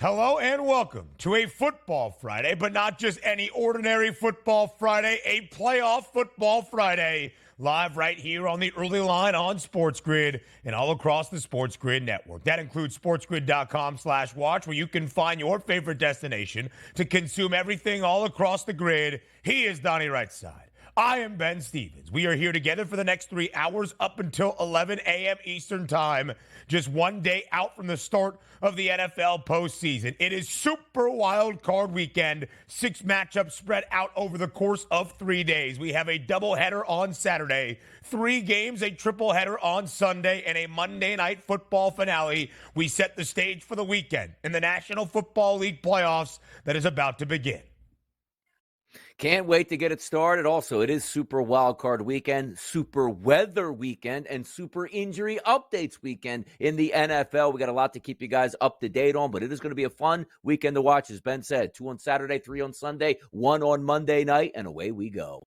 Hello and welcome to a Football Friday, but not just any ordinary Football Friday, a playoff Football Friday, live right here on the early line on SportsGrid and all across the SportsGrid network. That includes sportsgrid.com/watch, where you can find your favorite destination to consume everything all across the grid. He is Donnie Rightside. I am Ben Stevens. We are here together for the next 3 hours up until 11 a.m. Eastern Time, just one day out from the start of the NFL postseason. It is Super Wildcard weekend, 6 matchups spread out over the course of 3 days. We have a doubleheader on Saturday, 3 games, a tripleheader on Sunday, and a Monday Night Football finale. We set the stage for the weekend in the National Football League playoffs that is about to begin. Can't wait to get it started. Also, it is Super Wildcard weekend, Super Weather weekend, and Super Injury Updates weekend in the NFL. We got a lot to keep you guys up to date on, but it is going to be a fun weekend to watch. As Ben said, 2 on Saturday, 3 on Sunday, 1 on Monday night, and away we go.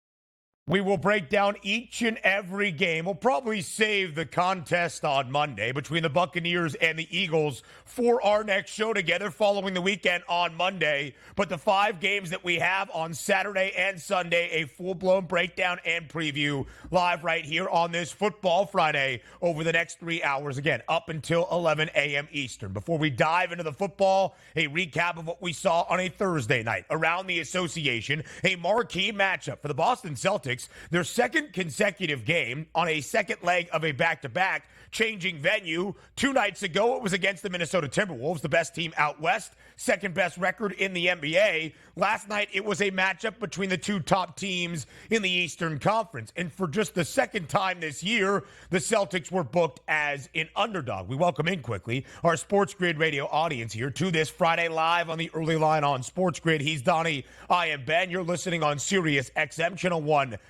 We will break down each and every game. We'll probably save the contest on Monday between the Buccaneers and the Eagles for our next show together following the weekend on Monday. But the 5 games that we have on Saturday and Sunday, a full-blown breakdown and preview live right here on this Football Friday over the next 3 hours, again, up until 11 a.m. Eastern. Before we dive into the football, a recap of what we saw on a Thursday night around the association, a marquee matchup for the Boston Celtics, their second consecutive game on a second leg of a back-to-back, changing venue. 2 nights ago, it was against the Minnesota Timberwolves, the best team out west, second best record in the NBA. Last night, it was a matchup between the 2 top teams in the Eastern Conference. And for just the second time this year, the Celtics were booked as an underdog. We welcome in quickly our SportsGrid radio audience here to this Friday live on the early line on SportsGrid. He's Donnie. I am Ben. You're listening on Sirius XM Channel 159.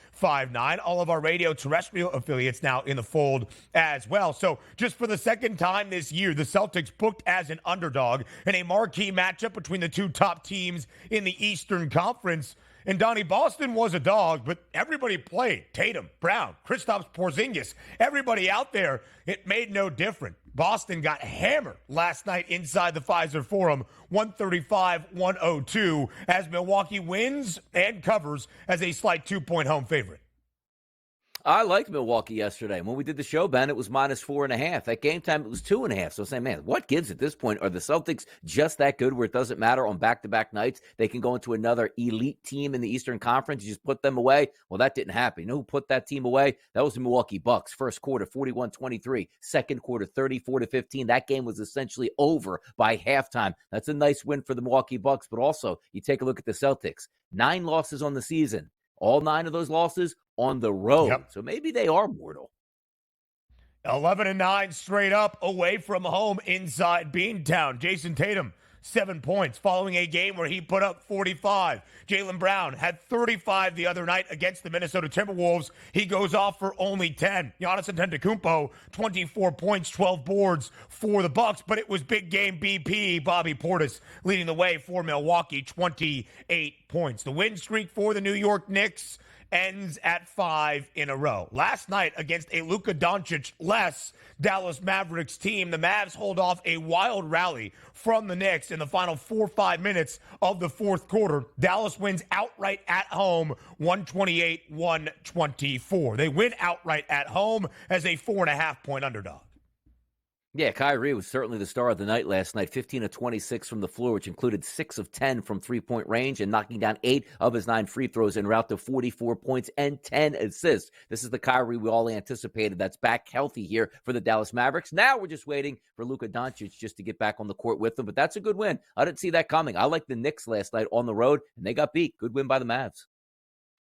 All of our radio terrestrial affiliates now in the fold as well. So just for the second time this year, the Celtics booked as an underdog in a marquee matchup between the 2 top teams in the Eastern Conference. And Donnie, Boston was a dog, but everybody played. Tatum, Brown, Kristaps Porzingis, everybody out there. It made no difference. Boston got hammered last night inside the Pfizer Forum, 135-102, as Milwaukee wins and covers as a slight 2-point home favorite. I liked Milwaukee yesterday. When we did the show, Ben, it was -4.5. At game time, it was 2.5. So I'm saying, man, what gives at this point? Are the Celtics just that good where it doesn't matter on back-to-back nights? They can go into another elite team in the Eastern Conference. You just put them away. Well, that didn't happen. You know who put that team away? That was the Milwaukee Bucks. First quarter, 41-23. Second quarter, 34-15. That game was essentially over by halftime. That's a nice win for the Milwaukee Bucks. But also, you take a look at the Celtics. 9 losses on the season. All 9 of those losses on the road. Yep. So maybe they are mortal. 11-9 straight up away from home inside Beantown. Jason Tatum, 7 points following a game where he put up 45. Jaylen Brown had 35 the other night against the Minnesota Timberwolves. He goes off for only 10. Giannis Antetokounmpo, 24 points, 12 boards for the Bucks, but it was big game BP Bobby Portis leading the way for Milwaukee, 28 points. The win streak for the New York Knicks ends at 5 in a row. Last night against a Luka Doncic-less Dallas Mavericks team, the Mavs hold off a wild rally from the Knicks in the final 4 or 5 minutes of the fourth quarter. Dallas wins outright at home, 128-124. They win outright at home as a 4.5-point underdog. Yeah, Kyrie was certainly the star of the night last night. 15 of 26 from the floor, which included 6 of 10 from three-point range and knocking down 8 of his 9 free throws en route to 44 points and 10 assists. This is the Kyrie we all anticipated that's back healthy here for the Dallas Mavericks. Now we're just waiting for Luka Doncic just to get back on the court with them, but that's a good win. I didn't see that coming. I liked the Knicks last night on the road, and they got beat. Good win by the Mavs.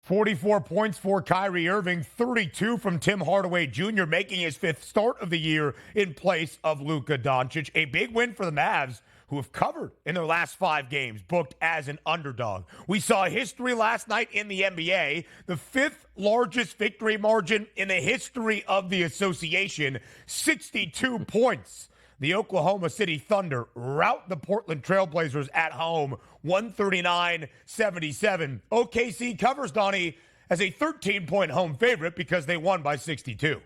44 points for Kyrie Irving, 32 from Tim Hardaway Jr., making his 5th start of the year in place of Luka Doncic. A big win for the Mavs, who have covered in their last 5 games, booked as an underdog. We saw history last night in the NBA, the 5th largest victory margin in the history of the association, 62 points. The Oklahoma City Thunder rout the Portland Trailblazers at home, 139-77. OKC covers, Donnie, as a 13-point home favorite because they won by 62.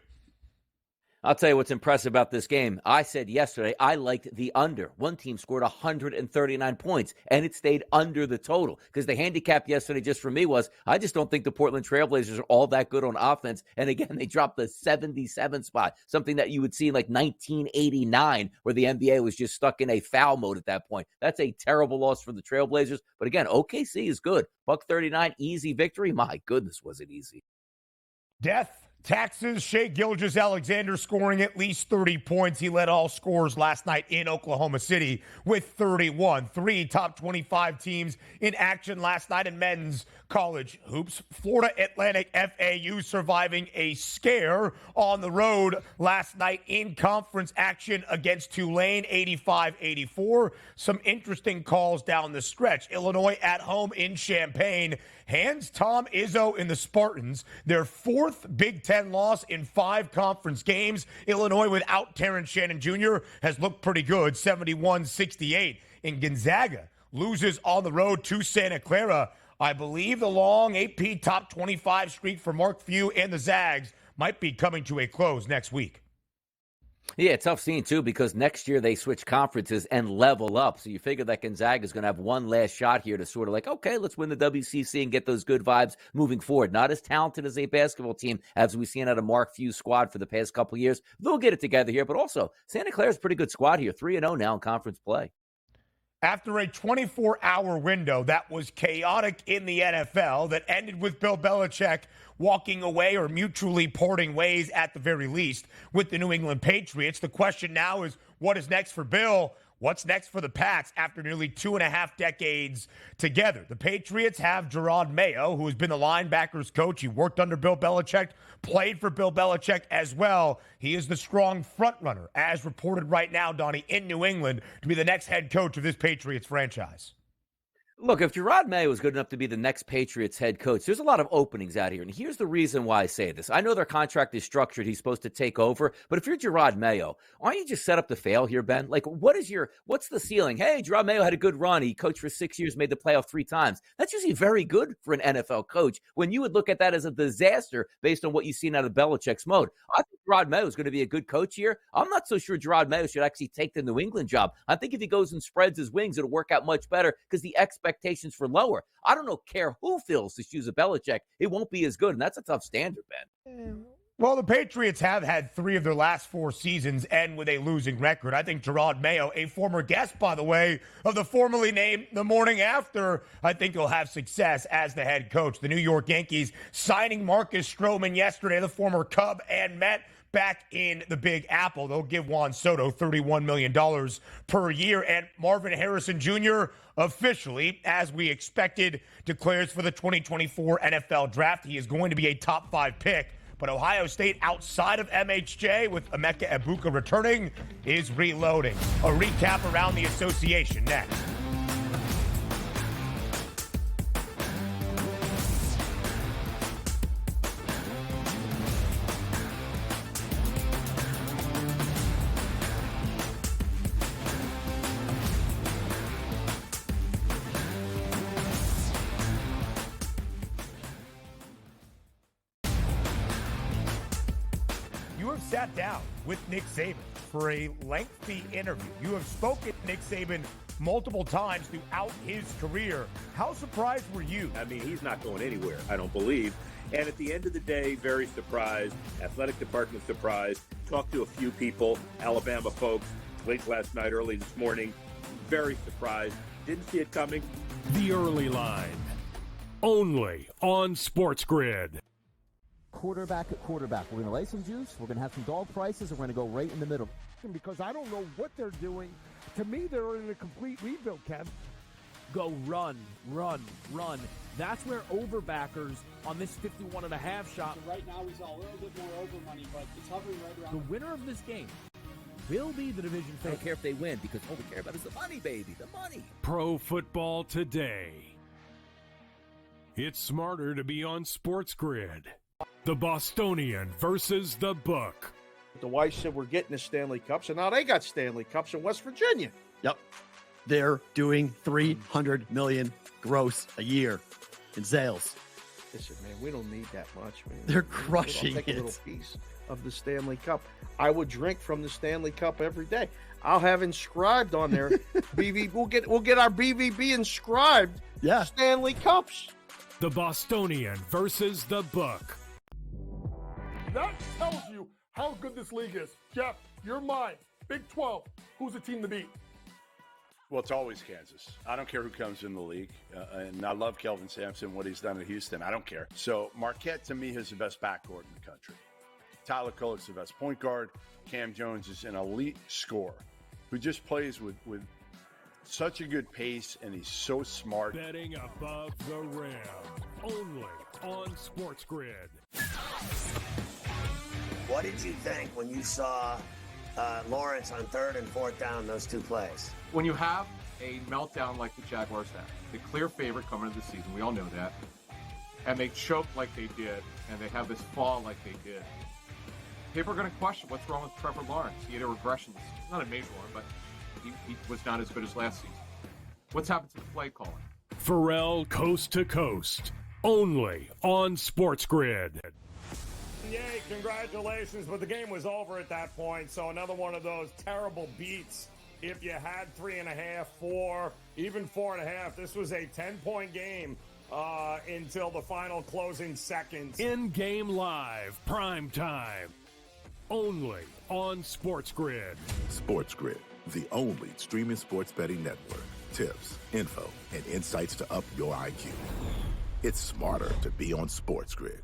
I'll tell you what's impressive about this game. I said yesterday I liked the under. One team scored 139 points, and it stayed under the total. Because the handicap yesterday just for me was I just don't think the Portland Trailblazers are all that good on offense. And again, they dropped the 77 spot, something that you would see in like 1989, where the NBA was just stuck in a foul mode at that point. That's a terrible loss for the Trailblazers. But again, OKC is good. $139, easy victory. My goodness, was it easy. Death, taxes, Shai Gilgeous-Alexander scoring at least 30 points. He led all scorers last night in Oklahoma City with 31. 3 top 25 teams in action last night in men's college hoops. Florida Atlantic FAU surviving a scare on the road last night in conference action against Tulane, 85-84. Some interesting calls down the stretch. Illinois at home in Champaign hands Tom Izzo in the Spartans their 4th Big Ten loss in 5 conference games. Illinois without Terrence Shannon Jr. has looked pretty good, 71-68. And Gonzaga loses on the road to Santa Clara. I believe the long AP top 25 streak for Mark Few and the Zags might be coming to a close next week. Yeah, tough scene, too, because next year they switch conferences and level up. So you figure that Gonzaga is going to have one last shot here to sort of like, okay, let's win the WCC and get those good vibes moving forward. Not as talented as a basketball team as we've seen out of Mark Few's squad for the past couple of years. They'll get it together here, but also Santa Clara's a pretty good squad here, 3-0 now in conference play. After a 24-hour window that was chaotic in the NFL that ended with Bill Belichick walking away or mutually parting ways at the very least with the New England Patriots, the question now is what is next for Bill? What's next for the Pats after nearly 2.5 decades together? The Patriots have Gerard Mayo, who has been the linebackers coach. He worked under Bill Belichick, played for Bill Belichick as well. He is the strong front runner, as reported right now, Donnie, in New England to be the next head coach of this Patriots franchise. Look, if Gerard Mayo is good enough to be the next Patriots head coach, there's a lot of openings out here. And here's the reason why I say this. I know their contract is structured. He's supposed to take over. But if you're Gerard Mayo, aren't you just set up to fail here, Ben? Like, what's the ceiling? Hey, Gerard Mayo had a good run. He coached for 6 years, made the playoff 3 times. That's usually very good for an NFL coach when you would look at that as a disaster based on what you've seen out of Belichick's mode. I think Gerard Mayo is going to be a good coach here. I'm not so sure Gerard Mayo should actually take the New England job. I think if he goes and spreads his wings, it'll work out much better because the expectations for lower. I don't care who fills the shoes of Belichick. It won't be as good, and that's a tough standard, Ben. Well, the Patriots have had 3 of their last 4 seasons end with a losing record. I think Gerard Mayo, a former guest, by the way, of the formerly named The Morning After, I think he'll have success as the head coach. The New York Yankees signing Marcus Stroman yesterday, the former Cub and Met, back in the Big Apple. They'll give Juan Soto $31 million per year. And Marvin Harrison Jr. officially, as we expected, declares for the 2024 NFL Draft. He is going to be a top 5 pick. But Ohio State, outside of MHJ, with Emeka Egbuka returning, is reloading. A recap around the association next. Sat down with Nick Saban for a lengthy interview. You have spoken to Nick Saban multiple times throughout his career. How surprised were you? I mean, he's not going anywhere, I don't believe. And at the end of the day, very surprised. Athletic department surprised. Talked to a few people, Alabama folks, late last night, early this morning. Very surprised. Didn't see it coming. The Early Line. Only on SportsGrid. Quarterback at quarterback. We're going to lay some juice. We're going to have some dog prices. And we're going to go right in the middle. Because I don't know what they're doing. To me, they're in a complete rebuild, Kev. Go run, run, run. That's where overbackers on this 51.5 shot. So right now, he's a little bit more over money, but it's hovering right around. The winner of this game will be the division I favorite. don't care if they win because all we care about is the money, baby, the money. Pro Football Today. It's smarter to be on SportsGrid. The Bostonian versus the Book. The White said we're getting the Stanley Cups, and now they got Stanley Cups in West Virginia. Yep. They're doing $300 million gross a year in sales. Listen, man, we don't need that much, man. They're crushing I'll take it. a little piece. of the Stanley Cup. I would drink from the Stanley Cup every day. I'll have inscribed on there. We'll get our BVB inscribed. Yeah. Stanley Cups. The Bostonian versus the Book. That tells you how good this league is. Jeff, your mind. Big 12. Who's the team to beat? Well, it's always Kansas. I don't care who comes in the league. And I love Kelvin Sampson, what he's done at Houston. I don't care. So Marquette, to me, is the best backcourt in the country. Tyler Kolek's the best point guard. Cam Jones is an elite scorer who just plays with such a good pace, and he's so smart. Betting above the rim, only on SportsGrid. What did you think when you saw Lawrence on 3rd and 4th down, those two plays? When you have a meltdown like the Jaguars have, the clear favorite coming into the season, we all know that, and they choke like they did, and they have this fall like they did, people are going to question what's wrong with Trevor Lawrence. He had a regression. It's not a major one, but he was not as good as last season. What's happened to the play calling? Pharrell Coast to Coast, only on SportsGrid. Yay, congratulations, but the game was over at that point, so another one of those terrible beats. If you had 3.5, 4, even 4.5, this was a 10-point game until the final closing seconds. In-game live, prime time, only on SportsGrid. SportsGrid, the only streaming sports betting network. Tips, info, and insights to up your IQ. It's smarter to be on SportsGrid.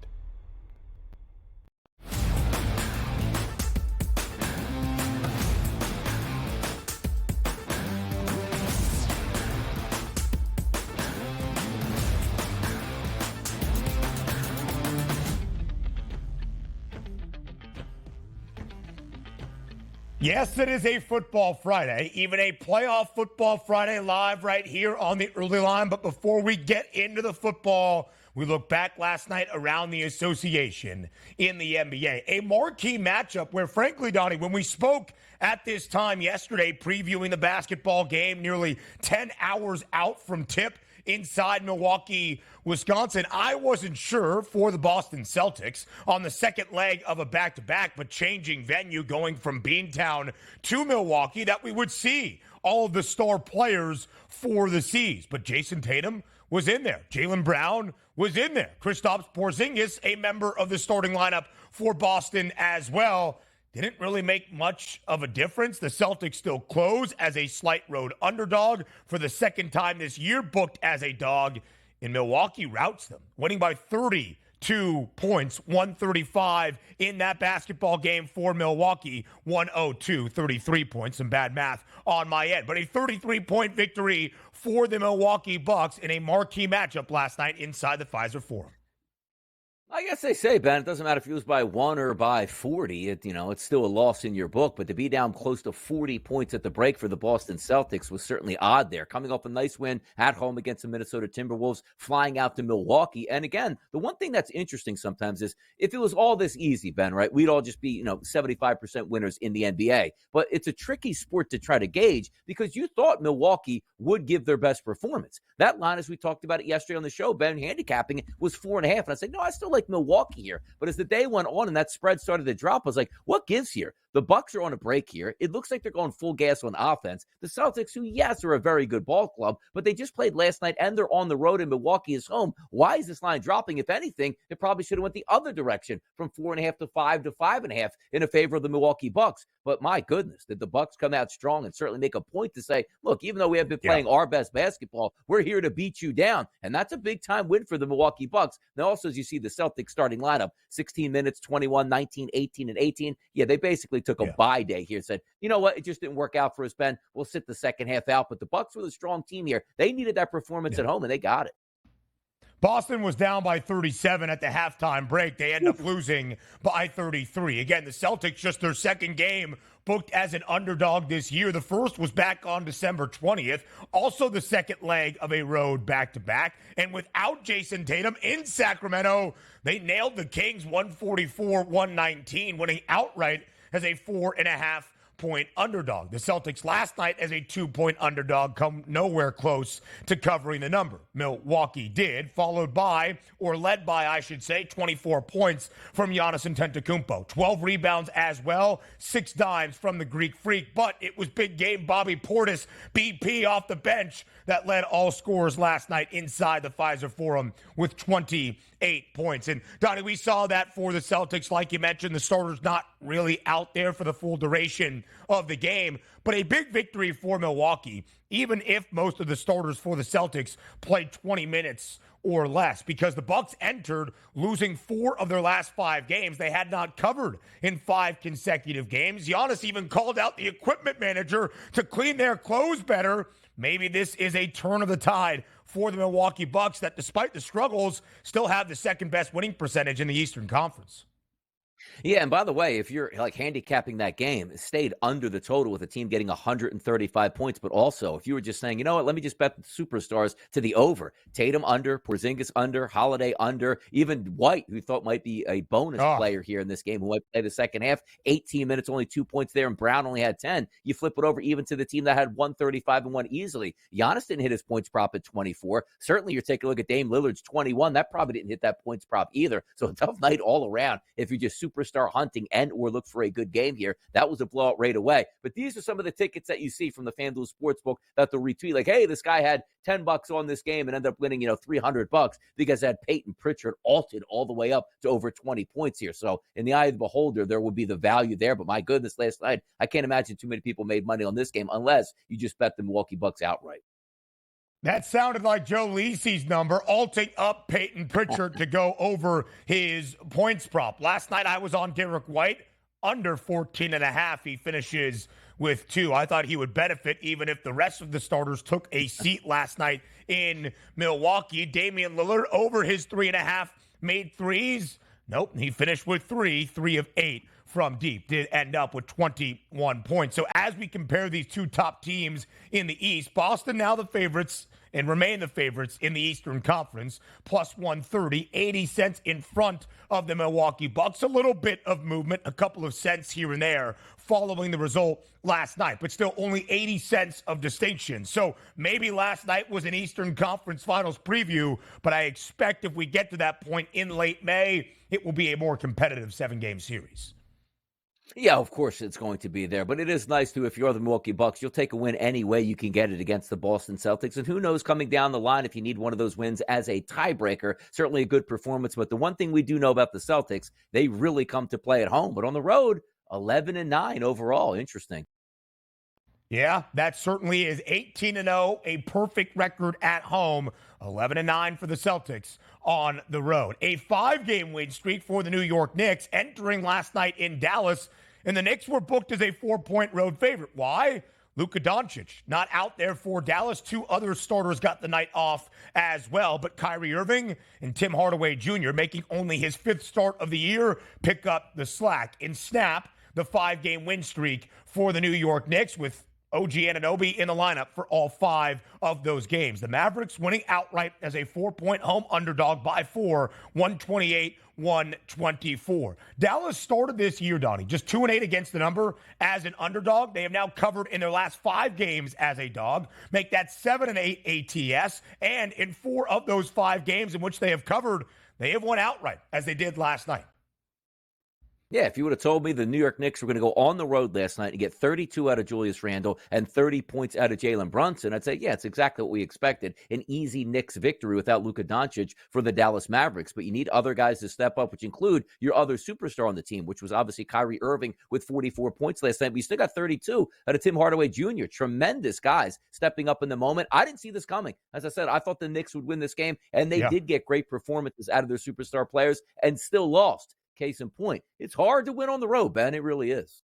Yes, it is a football Friday, even a playoff football Friday live right here on the early line. But before we get into the football, we look back last night around the association in the NBA. A marquee matchup where, frankly, Donnie, when we spoke at this time yesterday previewing the basketball game nearly 10 hours out from tip inside Milwaukee, Wisconsin, I wasn't sure for the Boston Celtics on the second leg of a back-to-back, but changing venue, going from Beantown to Milwaukee, that we would see all of the star players for the C's. But Jason Tatum was in there. Jaylen Brown was in there. Kristaps Porzingis, a member of the starting lineup for Boston as well. Didn't really make much of a difference. The Celtics still close as a slight road underdog for the second time this year, booked as a dog. And Milwaukee routs them, winning by 32 points, 135 in that basketball game for Milwaukee, 102, 33 points. Some bad math on my end. But a 33-point victory for the Milwaukee Bucks in a marquee matchup last night inside the Pfizer Forum. I guess they say, Ben, it doesn't matter if you lose by 1 or by 40. It's still a loss in your book. But to be down close to 40 points at the break for the Boston Celtics was certainly odd there. Coming off a nice win at home against the Minnesota Timberwolves, flying out to Milwaukee. And again, the one thing that's interesting sometimes is if it was all this easy, Ben, right, we'd all just be, 75% winners in the NBA. But it's a tricky sport to try to gauge because you thought Milwaukee would give their best performance. That line, as we talked about it yesterday on the show, Ben, handicapping it was 4.5. And I said, no, I still like Milwaukee here. But as the day went on and that spread started to drop, I was like, what gives here? The Bucks are on a break here. It looks like they're going full gas on offense. The Celtics, who, yes, are a very good ball club, but they just played last night and they're on the road and Milwaukee is home. Why is this line dropping? If anything, it probably should have went the other direction from 4.5 to 5 to 5.5 in favor of the Milwaukee Bucks. But my goodness, did the Bucks come out strong and certainly make a point to say, look, even though we have been playing our best basketball, we're here to beat you down. And that's a big-time win for the Milwaukee Bucks. Now, also, as you see the Celtics starting lineup, 16 minutes, 21, 19, 18, and 18. Yeah, they basically took a bye day here. Said, you know what? It just didn't work out for us, Ben. We'll sit the second half out. But the Bucks were the strong team here. They needed that performance at home, and they got it. Boston was down by 37 at the halftime break. They end up losing by 33. Again, the Celtics, just their second game booked as an underdog this year. The first was back on December 20th. Also the second leg of a road back-to-back. And without Jason Tatum in Sacramento, they nailed the Kings 144-119, winning outright as a 4.5 2-point underdog. The Celtics last night as a 2-point underdog come nowhere close to covering the number. Milwaukee did, followed by, or led by, I should say, 24 points from Giannis Antetokounmpo. 12 rebounds as well, 6 dimes from the Greek Freak. But it was big game Bobby Portis, BP off the bench, that led all scorers last night inside the Pfizer Forum with 28 points. And Donnie, we saw that for the Celtics. Like you mentioned, the starters not really out there for the full duration of the game, but a big victory for Milwaukee, even if most of the starters for the Celtics played 20 minutes or less, because the Bucks entered losing 4 of their last 5 games. They had not covered in 5 consecutive games. Giannis even called out the equipment manager to clean their clothes better. Maybe this is a turn of the tide for the Milwaukee Bucks that, despite the struggles, still have the second best winning percentage in the Eastern Conference. Yeah, and by the way, if you're like handicapping that game, it stayed under the total with a team getting 135 points. But also, if you were just saying, you know what, let me just bet the superstars to the over. Tatum under, Porzingis under, Holiday under, even White, who thought might be a bonus player here in this game, who might play the second half, 18 minutes, only 2 points there, and Brown only had 10. You flip it over even to the team that had 135 and won easily. Giannis didn't hit his points prop at 24. Certainly, you're taking a look at Dame Lillard's 21. That probably didn't hit that points prop either. So a tough night all around if you just superstar hunting and or look for a good game here. That was a blowout right away. But these are some of the tickets that you see from the FanDuel Sportsbook that they'll retweet. Like, hey, this guy had $10 on this game and ended up winning, $300 because that Peyton Pritchard altered all the way up to over 20 points here. So in the eye of the beholder, there would be the value there. But my goodness, last night, I can't imagine too many people made money on this game unless you just bet the Milwaukee Bucks outright. That sounded like Joe Lisi's number, alting up Peyton Pritchard to go over his points prop. Last night I was on Derek White, under 14.5. He finishes with 2. I thought he would benefit even if the rest of the starters took a seat last night in Milwaukee. Damian Lillard over his 3.5, made threes. Nope, he finished with 3 of 8 from deep, did end up with 21 points. So as we compare these two top teams in the East, Boston now the favorites and remain the favorites in the Eastern Conference, plus 130, 80 cents in front of the Milwaukee Bucks. A little bit of movement, a couple of cents here and there following the result last night, but still only 80 cents of distinction. So maybe last night was an Eastern Conference Finals preview, but I expect if we get to that point in late May, it will be a more competitive 7-game series. Yeah, of course it's going to be there, but it is nice to, if you're the Milwaukee Bucks, you'll take a win any way you can get it against the Boston Celtics. And who knows, coming down the line, if you need one of those wins as a tiebreaker, certainly a good performance. But the one thing we do know about the Celtics, they really come to play at home. But on the road, 11-9 overall. Interesting. Yeah, that certainly is 18-0, a perfect record at home. 11-9 for the Celtics on the road. A 5-game win streak for the New York Knicks entering last night in Dallas, and the Knicks were booked as a 4-point road favorite. Why? Luka Doncic not out there for Dallas. 2 other starters got the night off as well, but Kyrie Irving and Tim Hardaway Jr., making only his 5th start of the year, pick up the slack and snap the 5-game win streak for the New York Knicks with OG Anunoby in the lineup for all 5 of those games. The Mavericks winning outright as a 4-point home underdog by 4, 128-124. Dallas started this year, Donnie, just 2-8 against the number as an underdog. They have now covered in their last 5 games as a dog, make that 7-8 ATS, and in 4 of those 5 games in which they have covered, they have won outright, as they did last night. Yeah, if you would have told me the New York Knicks were going to go on the road last night and get 32 out of Julius Randle and 30 points out of Jalen Brunson, I'd say, yeah, it's exactly what we expected. An easy Knicks victory without Luka Doncic for the Dallas Mavericks. But you need other guys to step up, which include your other superstar on the team, which was obviously Kyrie Irving with 44 points last night. But you still got 32 out of Tim Hardaway Jr. Tremendous guys stepping up in the moment. I didn't see this coming. As I said, I thought the Knicks would win this game, and they did get great performances out of their superstar players and still lost. Case in point, it's hard to win on the road, Ben. It really is.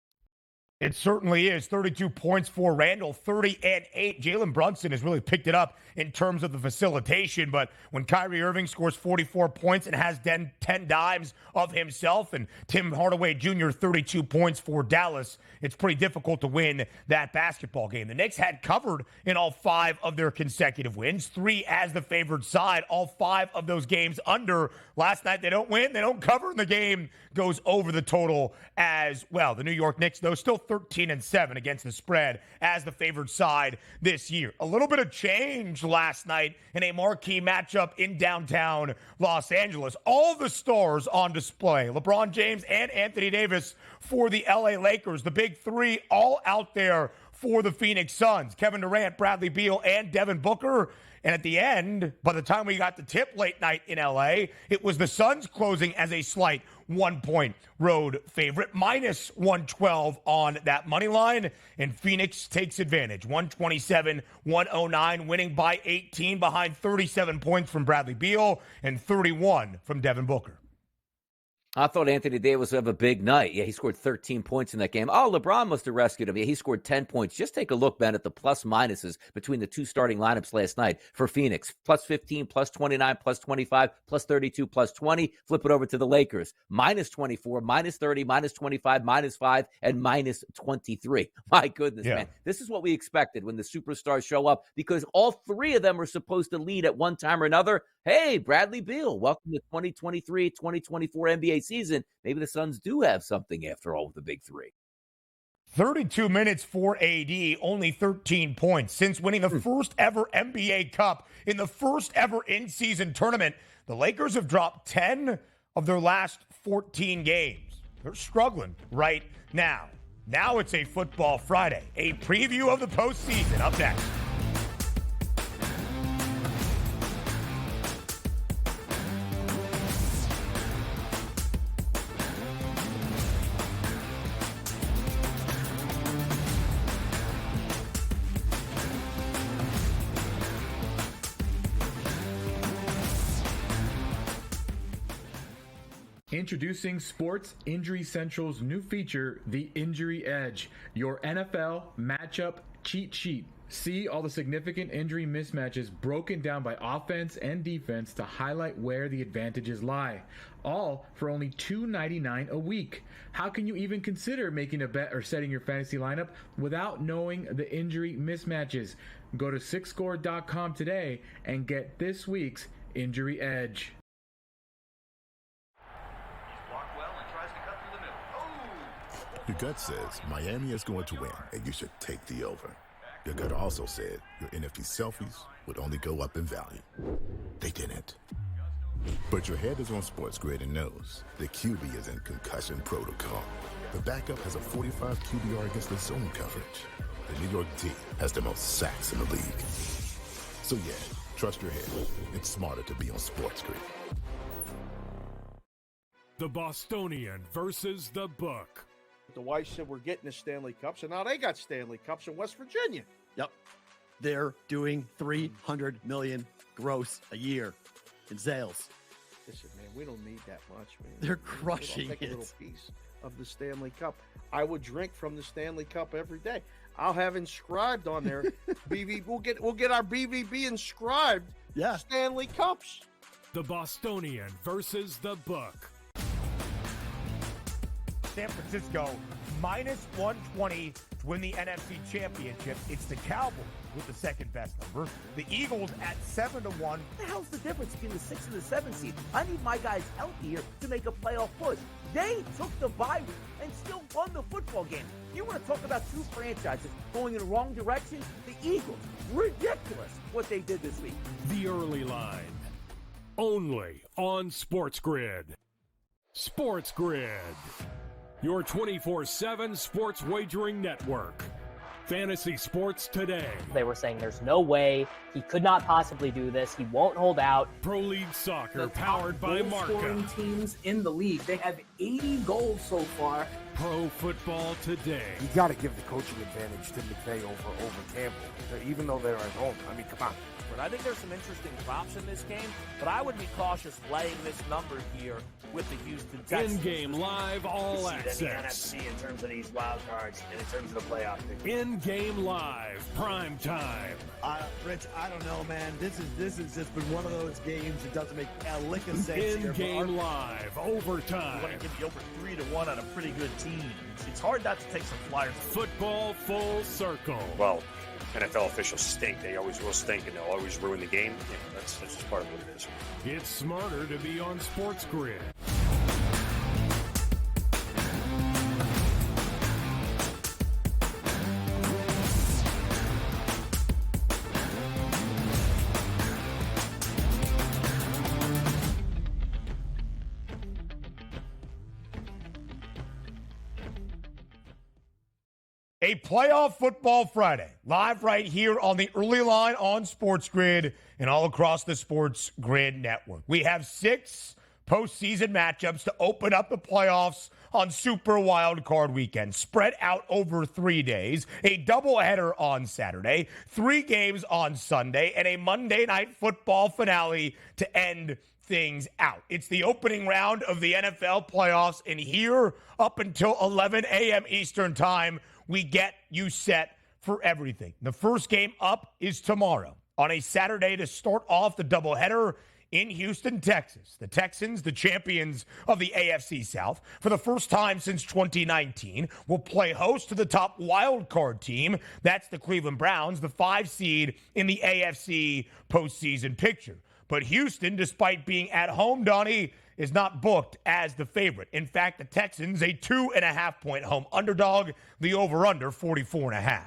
It certainly is. 32 points for Randall, 30-8. Jalen Brunson has really picked it up in terms of the facilitation, but when Kyrie Irving scores 44 points and has 10 dimes of himself, and Tim Hardaway Jr. 32 points for Dallas, it's pretty difficult to win that basketball game. The Knicks had covered in all 5 of their consecutive wins, 3 as the favored side, all 5 of those games under. Last night they don't win, they don't cover, and the game goes over the total as well. The New York Knicks, though, still 13-7 against the spread as the favored side this year. A little bit of change last night in a marquee matchup in downtown Los Angeles. All the stars on display. LeBron James and Anthony Davis for the LA Lakers. The big three all out there for the Phoenix Suns. Kevin Durant, Bradley Beal, and Devin Booker. And at the end, by the time we got the tip late night in LA, it was the Suns closing as a slight 1-point road favorite, minus 112 on that money line. And Phoenix takes advantage, 127-109, winning by 18 behind 37 points from Bradley Beal and 31 from Devin Booker. I thought Anthony Davis would have a big night. Yeah, he scored 13 points in that game. Oh, LeBron must have rescued him. Yeah, he scored 10 points. Just take a look, Ben, at the plus minuses between the two starting lineups last night for Phoenix. Plus 15, plus 29, plus 25, plus 32, plus 20. Flip it over to the Lakers. Minus 24, minus 30, minus 25, minus 5, and minus 23. My goodness, man. This is what we expected when the superstars show up, because all three of them are supposed to lead at one time or another. Hey, Bradley Beal, welcome to 2023-2024 NBA season. Maybe the Suns do have something after all with the big three. 32 minutes for AD, only 13 points. Since winning the first ever NBA Cup in the first ever in-season tournament, the Lakers have dropped 10 of their last 14 games. They're struggling right now. Now it's a Football Friday, a preview of the postseason. Up next. Introducing Sports Injury Central's new feature, the Injury Edge, your NFL matchup cheat sheet. See all the significant injury mismatches broken down by offense and defense to highlight where the advantages lie. All for only $2.99 a week. How can you even consider making a bet or setting your fantasy lineup without knowing the injury mismatches? Go to sixscore.com today and get this week's Injury Edge. Your gut says Miami is going to win, and you should take the over. Your gut also said your NFT selfies would only go up in value. They didn't. But your head is on SportsGrid and knows the QB is in concussion protocol. The backup has a 45 QBR against the zone coverage. The New York D has the most sacks in the league. So yeah, trust your head. It's smarter to be on SportsGrid. The Bostonian versus the Book. The wife said we're getting the Stanley Cups, and now they got Stanley Cups in West Virginia. Yep. They're doing $300 million gross a year in sales. Listen, man, we don't need that much, man. They're crushing I'll take it. a little piece of the Stanley Cup. I would drink from the Stanley Cup every day. I'll have inscribed on there. BV. We'll get our BVB inscribed. Yeah. Stanley Cups. The Bostonian versus the Book. San Francisco minus 120 to win the NFC Championship. It's the Cowboys with the second best number. The Eagles at 7-1. What the hell's the difference between the 6 and the 7 seed? I need my guys healthy here to make a playoff push. They took the bye week and still won the football game. You want to talk about two franchises going in the wrong direction? The Eagles, ridiculous what they did this week. The early line, only on SportsGrid. SportsGrid, your 24/7 sports wagering network. Fantasy sports today. They were saying there's no way he could not possibly do this. He won't hold out. Pro League Soccer, powered by scoring Marca. teams in the league. They have 80 goals so far. Pro Football Today. You got to give the coaching advantage to McVay over Campbell, even though they're at home. I mean, come on. But I think there's some interesting props in this game, but I would be cautious laying this number here with the Houston Texans. In-game live all access. In the NFC in terms of these wild cards and in terms of the playoff picture. In-game live, prime time. Rich, I don't know, man. This has just been one of those games that doesn't make a lick of sense. In-game live, overtime. You want to give the over 3-1 on a pretty good team. It's hard not to take some flyers. Football full circle. Well, NFL officials stink. They always will stink, and they'll always ruin the game. Yeah, that's just part of what it is. It's smarter to be on SportsGrid. A playoff football Friday, live right here on the early line on SportsGrid and all across the SportsGrid network. We have 6 postseason matchups to open up the playoffs on Super Wildcard weekend, spread out over 3 days, a doubleheader on Saturday, 3 games on Sunday, and a Monday Night Football finale to end things out. It's the opening round of the NFL playoffs, and here up until 11 a.m. Eastern time, we get you set for everything. The first game up is tomorrow on a Saturday to start off the doubleheader in Houston, Texas. The Texans, the champions of the AFC South, for the first time since 2019, will play host to the top wild card team. That's the Cleveland Browns, the 5 seed in the AFC postseason picture. But Houston, despite being at home, Donnie, is not booked as the favorite. In fact, the Texans, a 2.5-point home underdog, the over-under 44.5.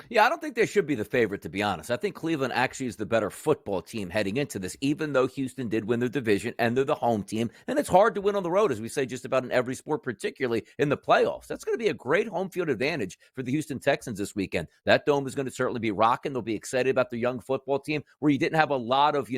Yeah, I don't think they should be the favorite, to be honest. I think Cleveland actually is the better football team heading into this, even though Houston did win their division and they're the home team. And it's hard to win on the road, as we say just about in every sport, particularly in the playoffs. That's going to be a great home field advantage for the Houston Texans this weekend. That dome is going to certainly be rocking. They'll be excited about their young football team, where you didn't have a lot of,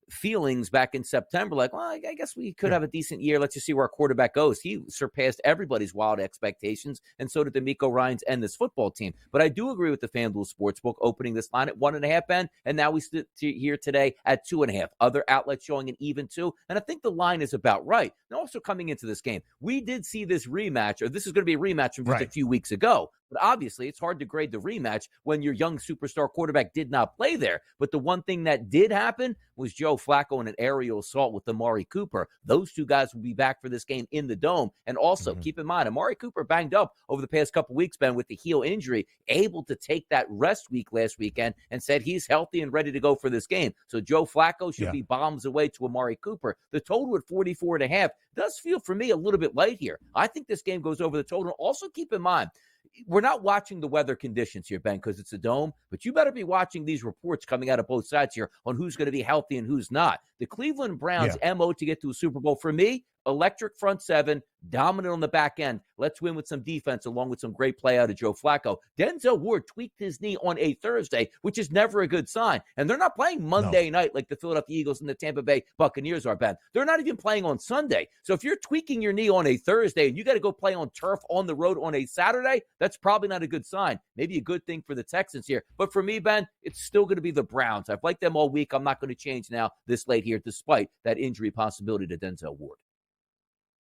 feelings back in September, like, well, I guess we could have a decent year. Let's just see where our quarterback goes. He surpassed everybody's wild expectations, and so did DeMeco Ryans and this football team. But I do agree with the FanDuel Sportsbook opening this line at 1.5, Ben, and now we sit here today at 2.5. Other outlets showing an even 2, and I think the line is about right. And also coming into this game, we did see this rematch, or this is going to be a rematch from just a few weeks ago. But obviously, it's hard to grade the rematch when your young superstar quarterback did not play there. But the one thing that did happen was Joe Flacco in an aerial assault with Amari Cooper. Those 2 guys will be back for this game in the Dome. And also, keep in mind, Amari Cooper banged up over the past couple weeks, Ben, with the heel injury, able to take that rest week last weekend and said he's healthy and ready to go for this game. So Joe Flacco should be bombs away to Amari Cooper. The total at 44.5 does feel, for me, a little bit light here. I think this game goes over the total. Also, keep in mind, we're not watching the weather conditions here, Ben, because it's a dome, but you better be watching these reports coming out of both sides here on who's going to be healthy and who's not. The Cleveland Browns' MO to get to a Super Bowl, for me, electric front 7, dominant on the back end. Let's win with some defense along with some great play out of Joe Flacco. Denzel Ward tweaked his knee on a Thursday, which is never a good sign. And they're not playing Monday night like the Philadelphia Eagles and the Tampa Bay Buccaneers are, Ben. They're not even playing on Sunday. So if you're tweaking your knee on a Thursday and you got to go play on turf on the road on a Saturday, that's probably not a good sign. Maybe a good thing for the Texans here. But for me, Ben, it's still going to be the Browns. I've liked them all week. I'm not going to change now this late here, despite that injury possibility to Denzel Ward.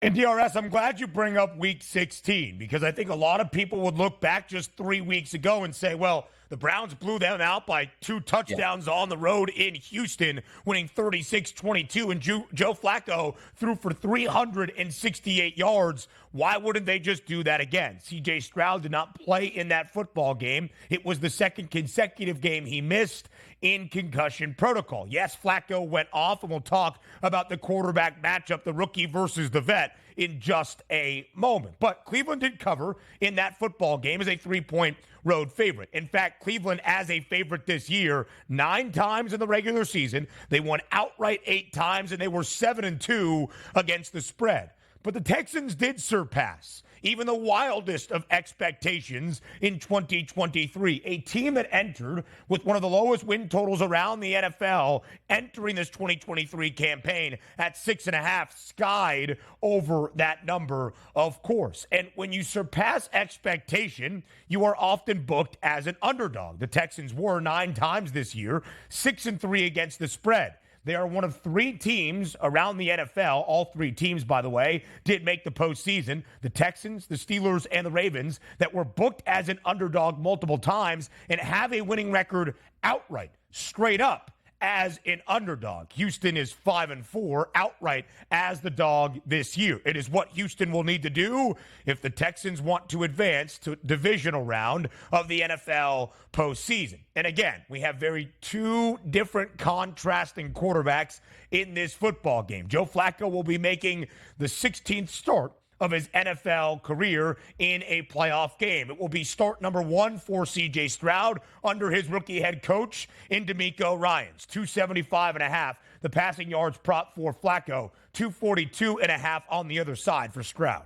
And DRS, I'm glad you bring up week 16, because I think a lot of people would look back just 3 weeks ago and say, well, the Browns blew them out by 2 touchdowns on the road in Houston, winning 36-22, and Joe Flacco threw for 368 yards. Why wouldn't they just do that again? C.J. Stroud did not play in that football game. It was the second consecutive game he missed in concussion protocol. Yes, Flacco went off, and we'll talk about the quarterback matchup, the rookie versus the vet, in just a moment. But Cleveland did cover in that football game as a 3-point road favorite. In fact, Cleveland as a favorite this year, 9 times in the regular season. They won outright 8 times, and they were 7-2 against the spread. But the Texans did surpass even the wildest of expectations in 2023. A team that entered with one of the lowest win totals around the NFL entering this 2023 campaign at 6.5, skied over that number, of course. And when you surpass expectation, you are often booked as an underdog. The Texans were 9 times this year, 6-3 against the spread. They are one of 3 teams around the NFL. All 3 teams, by the way, did make the postseason. The Texans, the Steelers, and the Ravens that were booked as an underdog multiple times and have a winning record outright, straight up, as an underdog. Houston is 5-4 outright as the dog this year. It is what Houston will need to do if the Texans want to advance to divisional round of the NFL postseason. And again, we have 2 different contrasting quarterbacks in this football game. Joe Flacco will be making the 16th start of his NFL career in a playoff game. It will be start number 1 for C.J. Stroud under his rookie head coach in DeMeco Ryans. 275.5, the passing yards prop for Flacco. 242.5 on the other side for Stroud.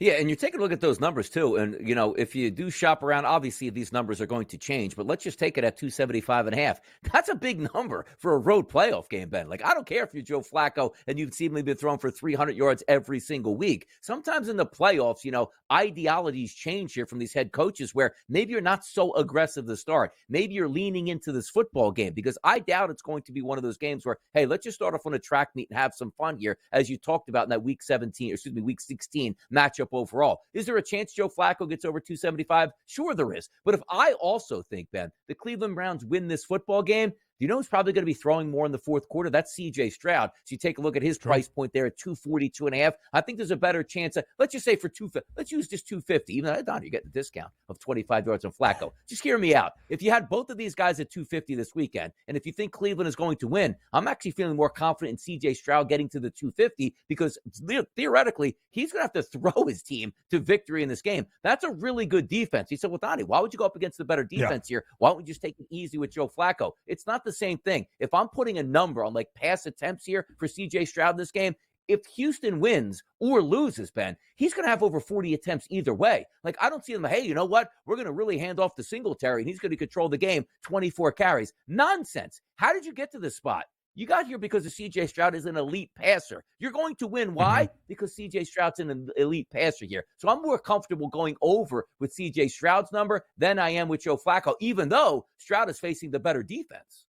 Yeah, and you're taking a look at those numbers too. And, if you do shop around, obviously these numbers are going to change, but let's just take it at 275.5. That's a big number for a road playoff game, Ben. Like, I don't care if you're Joe Flacco and you've seemingly been thrown for 300 yards every single week. Sometimes in the playoffs, ideologies change here from these head coaches where maybe you're not so aggressive to start. Maybe you're leaning into this football game because I doubt it's going to be one of those games where, hey, let's just start off on a track meet and have some fun here, as you talked about in that week 16 matchup overall. Is there a chance Joe Flacco gets over 275? Sure there is. But if I also think, Ben, the Cleveland Browns win this football game, you know who's probably going to be throwing more in the fourth quarter? That's C.J. Stroud. So you take a look at his price point there at 242.5. I think there's a better chance. Let's just say for 250. Let's use just 250. Even though, Don, you're getting a discount of 25 yards on Flacco. Just hear me out. If you had both of these guys at 250 this weekend, and if you think Cleveland is going to win, I'm actually feeling more confident in C.J. Stroud getting to the 250 because theoretically, he's going to have to throw his team to victory in this game. That's a really good defense. He said, well, Donnie, why would you go up against the better defense here? Why don't we just take it easy with Joe Flacco? It's not the same thing. If I'm putting a number on like pass attempts here for C.J. Stroud in this game, if Houston wins or loses, Ben, he's going to have over 40 attempts either way. Like, I don't see them, hey, you know what? We're going to really hand off to Singletary and he's going to control the game, 24 carries. Nonsense. How did you get to this spot? You got here because C.J. Stroud is an elite passer. You're going to win. Why? Because C.J. Stroud's an elite passer here. So I'm more comfortable going over with C.J. Stroud's number than I am with Joe Flacco, even though Stroud is facing the better defense.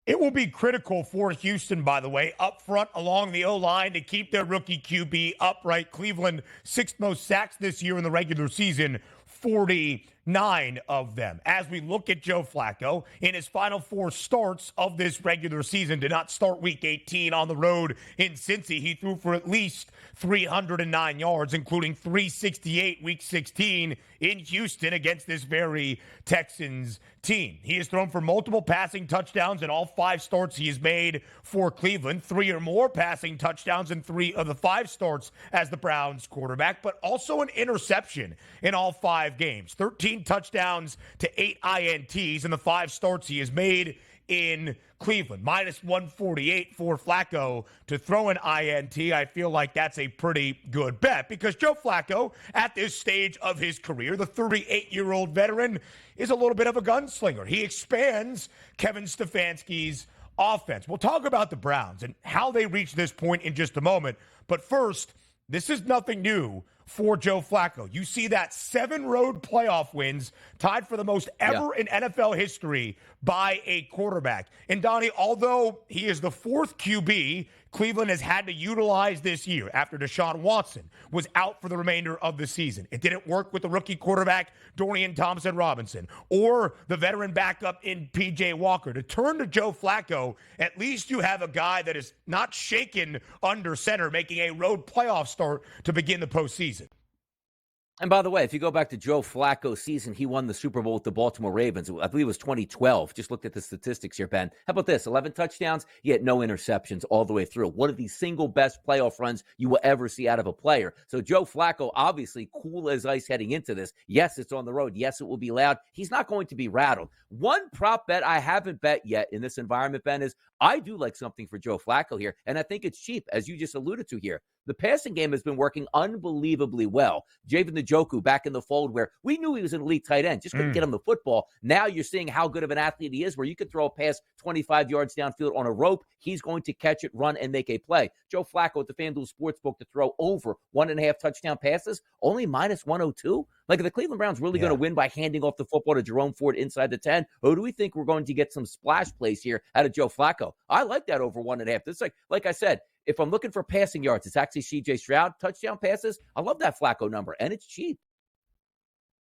It will be critical for Houston, by the way, up front along the O-line to keep their rookie QB upright. Cleveland, sixth most sacks this year in the regular season, 49 of them. As we look at Joe Flacco, in his final 4 starts of this regular season, did not start week 18 on the road in Cincy. He threw for at least 309 yards, including 368 week 16 in Houston against this very Texans team. He has thrown for multiple passing touchdowns in all 5 starts he has made for Cleveland, 3 or more passing touchdowns in 3 of the 5 starts as the Browns quarterback, but also an interception in all 5 games. 13 touchdowns to 8 INTs in the 5 starts he has made in Cleveland. Minus 148 for Flacco to throw an INT. I feel like that's a pretty good bet because Joe Flacco, at this stage of his career, the 38-year-old veteran, is a little bit of a gunslinger. He expands Kevin Stefanski's offense. We'll talk about the Browns and how they reached this point in just a moment. But first, this is nothing new for Joe Flacco. You see that 7 road playoff wins, tied for the most ever in NFL history by a quarterback. And Donnie, although he is the 4th QB Cleveland has had to utilize this year after Deshaun Watson was out for the remainder of the season, it didn't work with the rookie quarterback Dorian Thompson-Robinson or the veteran backup in P.J. Walker. To turn to Joe Flacco, at least you have a guy that is not shaken under center, making a road playoff start to begin the postseason. And by the way, if you go back to Joe Flacco's season, he won the Super Bowl with the Baltimore Ravens. I believe it was 2012. Just looked at the statistics here, Ben. How about this? 11 touchdowns, yet no interceptions all the way through. One of the single best playoff runs you will ever see out of a player. So Joe Flacco, obviously cool as ice heading into this. Yes, it's on the road. Yes, it will be loud. He's not going to be rattled. One prop bet I haven't bet yet in this environment, Ben, is I do like something for Joe Flacco here, and I think it's cheap, as you just alluded to here. The passing game has been working unbelievably well. Javen Njoku back in the fold where we knew he was an elite tight end, just couldn't get him the football. Now you're seeing how good of an athlete he is where you could throw a pass 25 yards downfield on a rope. He's going to catch it, run, and make a play. Joe Flacco at the FanDuel Sportsbook to throw over 1.5 touchdown passes, only minus 102. Like, are the Cleveland Browns really going to win by handing off the football to Jerome Ford inside the 10? Or do we think we're going to get some splash plays here out of Joe Flacco? I like that over 1.5. It's like I said, if I'm looking for passing yards, it's actually C.J. Stroud. Touchdown passes, I love that Flacco number, and it's cheap.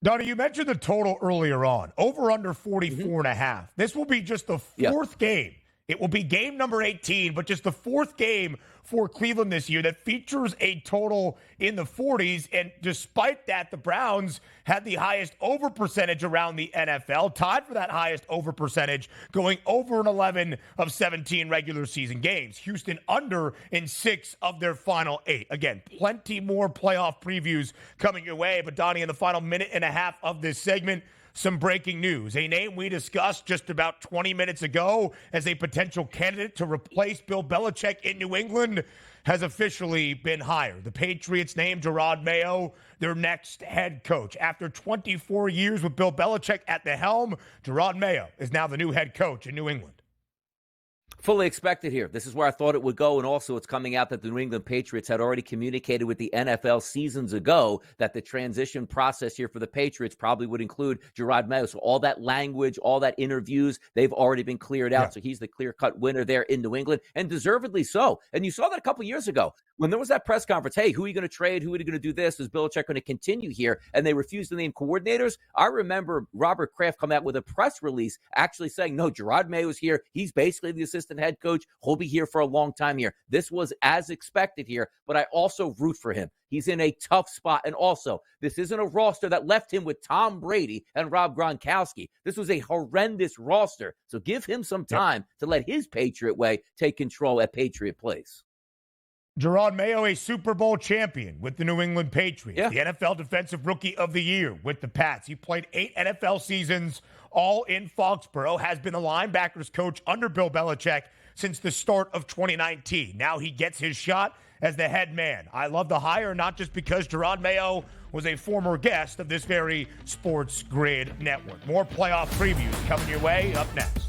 Donnie, you mentioned the total earlier on, over under 44.5. This will be just the 4th game. It will be game number 18, but just the 4th game for Cleveland this year that features a total in the 40s. And despite that, the Browns had the highest over percentage around the NFL, tied for that highest over percentage, going over an 11 of 17 regular season games. Houston under in 6 of their final 8. Again, plenty more playoff previews coming your way. But Donnie, in the final minute and a half of this segment, some breaking news. A name we discussed just about 20 minutes ago as a potential candidate to replace Bill Belichick in New England has officially been hired. The Patriots named Gerard Mayo their next head coach. After 24 years with Bill Belichick at the helm, Gerard Mayo is now the new head coach in New England. Fully expected here. This is where I thought it would go, and also it's coming out that the New England Patriots had already communicated with the NFL seasons ago that the transition process here for the Patriots probably would include Gerard Mayo. So all that language, all that interviews, they've already been cleared out. Yeah. So he's the clear-cut winner there in New England, and deservedly so. And you saw that a couple years ago when there was that press conference. Hey, who are you going to trade? Who are you going to do this? Is Belichick going to continue here? And they refused to name coordinators. I remember Robert Kraft come out with a press release actually saying, no, Gerard Mayo is here. He's basically the assistant head coach. He'll be here for a long time here. This was as expected here, but I also root for him. He's in a tough spot. And also, this isn't a roster that left him with Tom Brady and Rob Gronkowski. This was a horrendous roster. So give him some time to let his Patriot way take control at Patriot Place. Gerard Mayo, a Super Bowl champion with the New England Patriots, the NFL Defensive Rookie of the Year with the Pats. He played 8 NFL seasons, all in Foxborough, has been the linebackers coach under Bill Belichick since the start of 2019. Now he gets his shot as the head man. I love the hire, not just because Gerard Mayo was a former guest of this very Sports Grid network. More playoff previews coming your way up next.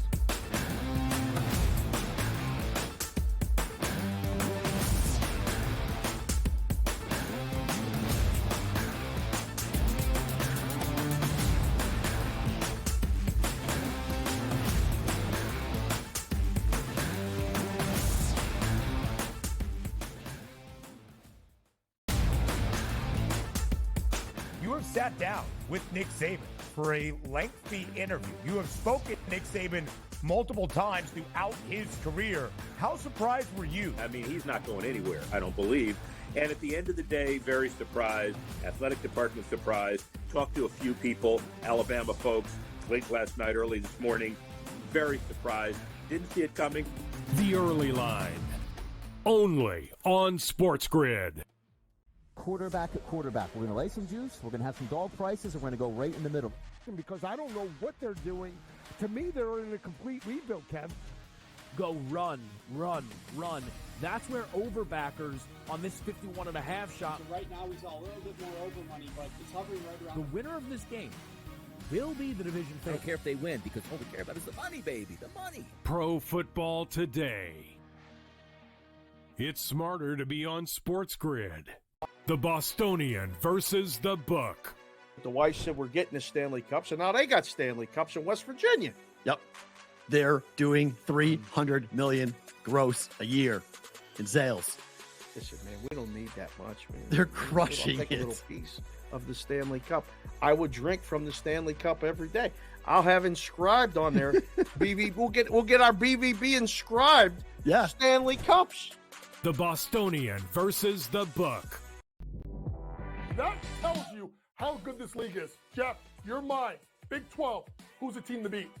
Sat down with Nick Saban for a lengthy interview. You have spoken to Nick Saban multiple times throughout his career. How surprised were you? I mean, he's not going anywhere, I don't believe. And at the end of the day, very surprised. Athletic department surprised. Talked to a few people, Alabama folks, late last night, early this morning. Very surprised. Didn't see it coming. The Early Line. Only on SportsGrid. Quarterback at quarterback. We're going to lay some juice. We're going to have some dog prices, and we're going to go right in the middle. Because I don't know what they're doing. To me, they're in a complete rebuild, Kev. Go run, run, run. That's where overbackers on this 51.5 shot. Right now, he's a little bit more over money, but it's hovering right around. The winner of this game will be the division favorite. I don't care if they win, because all we care about is the money, baby, the money. Pro Football Today. It's smarter to be on SportsGrid. The Bostonian versus the Book. The wife said we're getting the Stanley Cups, and now they got Stanley Cups in West Virginia. Yep. They're doing $300 million gross a year in sales. Listen, man, we don't need that much, man. They're crushing I'll take it. a little piece of the Stanley Cup. I would drink from the Stanley Cup every day. I'll have inscribed on there. We'll get our BVB inscribed. Yeah. Stanley Cups. The Bostonian versus the Book. That tells you how good this league is. Jeff, you're mine. Big 12. Who's the team to beat?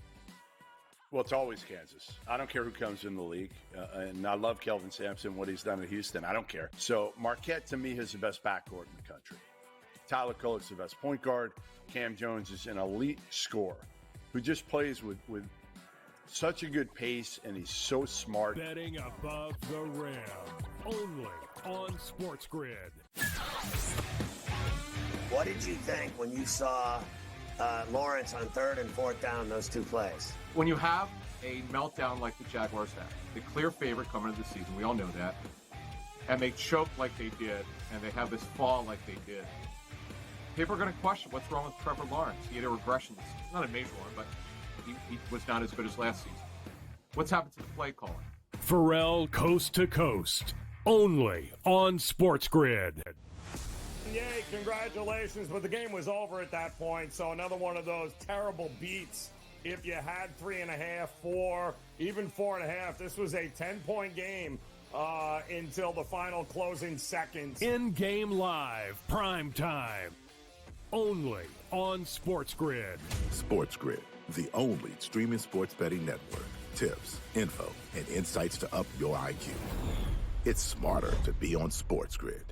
Well, it's always Kansas. I don't care who comes in the league. And I love Kelvin Sampson, what he's done at Houston. I don't care. So Marquette, to me, is the best backcourt in the country. Tyler Kolek's the best point guard. Cam Jones is an elite scorer who just plays with such a good pace, and he's so smart. Betting above the rim. Only on SportsGrid. What did you think when you saw Lawrence on 3rd and 4th down, those 2 plays? When you have a meltdown like the Jaguars have, the clear favorite coming into the season, we all know that, and they choke like they did, and they have this fall like they did, people are going to question what's wrong with Trevor Lawrence. He had a regression this season. Not a major one, but he was not as good as last season. What's happened to the play calling? Pharrell Coast to Coast. Only on SportsGrid. Yay, congratulations, but the game was over at that point, so another one of those terrible beats. If you had 3.5, 4, even 4.5, this was a 10-point game until the final closing seconds. In-game live, prime time. Only on SportsGrid. SportsGrid, the only streaming sports betting network. Tips, info, and insights to up your IQ. It's smarter to be on SportsGrid.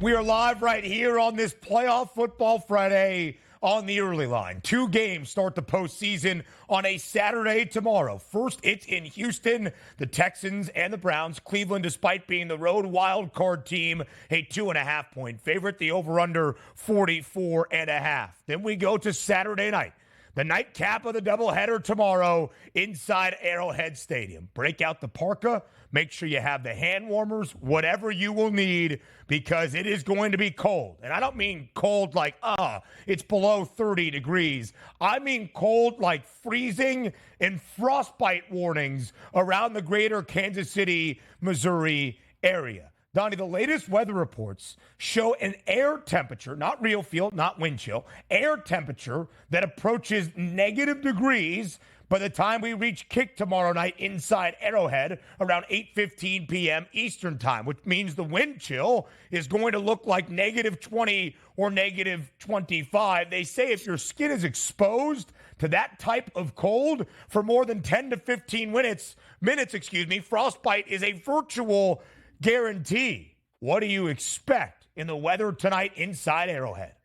We are live right here on this Playoff Football Friday on the early line. 2 games start the postseason on a Saturday tomorrow. First, it's in Houston, the Texans and the Browns. Cleveland, despite being the road wildcard team, a 2.5-point favorite. The over-under 44.5. Then we go to Saturday night. The nightcap of the doubleheader tomorrow inside Arrowhead Stadium. Break out the parka. Make sure you have the hand warmers, whatever you will need, because it is going to be cold. And I don't mean cold like, it's below 30 degrees. I mean cold like freezing and frostbite warnings around the greater Kansas City, Missouri area. Donnie, the latest weather reports show an air temperature, not real feel, not wind chill, air temperature that approaches negative degrees by the time we reach kick tomorrow night inside Arrowhead around 8:15 p.m. Eastern time, which means the wind chill is going to look like negative 20 or negative 25. They say if your skin is exposed to that type of cold for more than 10 to 15 minutes, frostbite is a virtual guarantee. What do you expect in the weather tonight inside Arrowhead?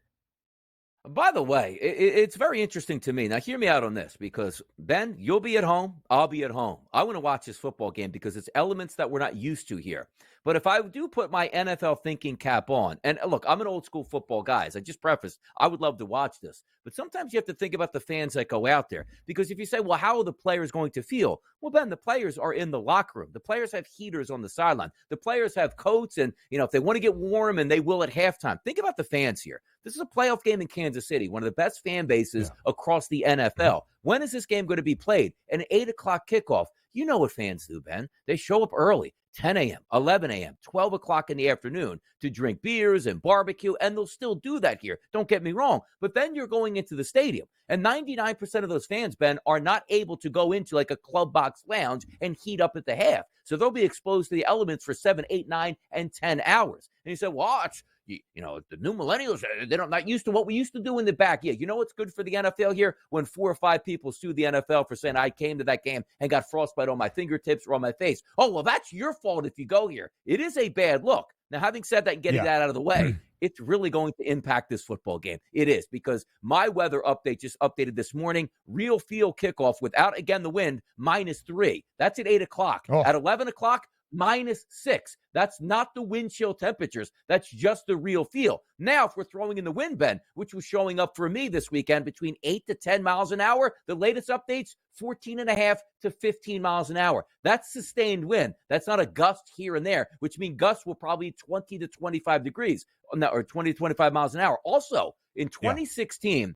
By the way, it's very interesting to me. Now, hear me out on this, because, Ben, you'll be at home. I'll be at home. I want to watch this football game because it's elements that we're not used to here. But if I do put my NFL thinking cap on, and look, I'm an old school football guy. As I just prefaced, I would love to watch this. But sometimes you have to think about the fans that go out there. Because if you say, well, how are the players going to feel? Well, Ben, the players are in the locker room. The players have heaters on the sideline. The players have coats, and, if they want to get warm, and they will at halftime. Think about the fans here. This is a playoff game in Kansas City, one of the best fan bases across the NFL. When is this game going to be played? An 8 o'clock kickoff. You know what fans do, Ben. They show up early, 10 a.m., 11 a.m., 12 o'clock in the afternoon to drink beers and barbecue, and they'll still do that here. Don't get me wrong. But then you're going into the stadium, and 99% of those fans, Ben, are not able to go into like a club box lounge and heat up at the half. So they'll be exposed to the elements for 7, 8, 9, and 10 hours. And you say, watch. The new millennials, they're not used to what we used to do in the back. Yeah, you know what's good for the NFL here? When 4 or 5 people sue the NFL for saying I came to that game and got frostbite on my fingertips or on my face. Oh, well, that's your fault if you go here. It is a bad look. Now, having said that, getting that out of the way, it's really going to impact this football game. It is, because my weather update just updated this morning. Real feel kickoff without, again, the wind, -3. That's at 8 o'clock. At 11 o'clock, -6. That's not the wind chill temperatures. That's just the real feel. Now, if we're throwing in the wind, Ben, which was showing up for me this weekend between 8 to 10 miles an hour, the latest updates, 14.5 to 15 miles an hour. That's sustained wind. That's not a gust here and there, which means gusts will probably 20 to 25 degrees, or 20 to 25 miles an hour. Also, in 2016,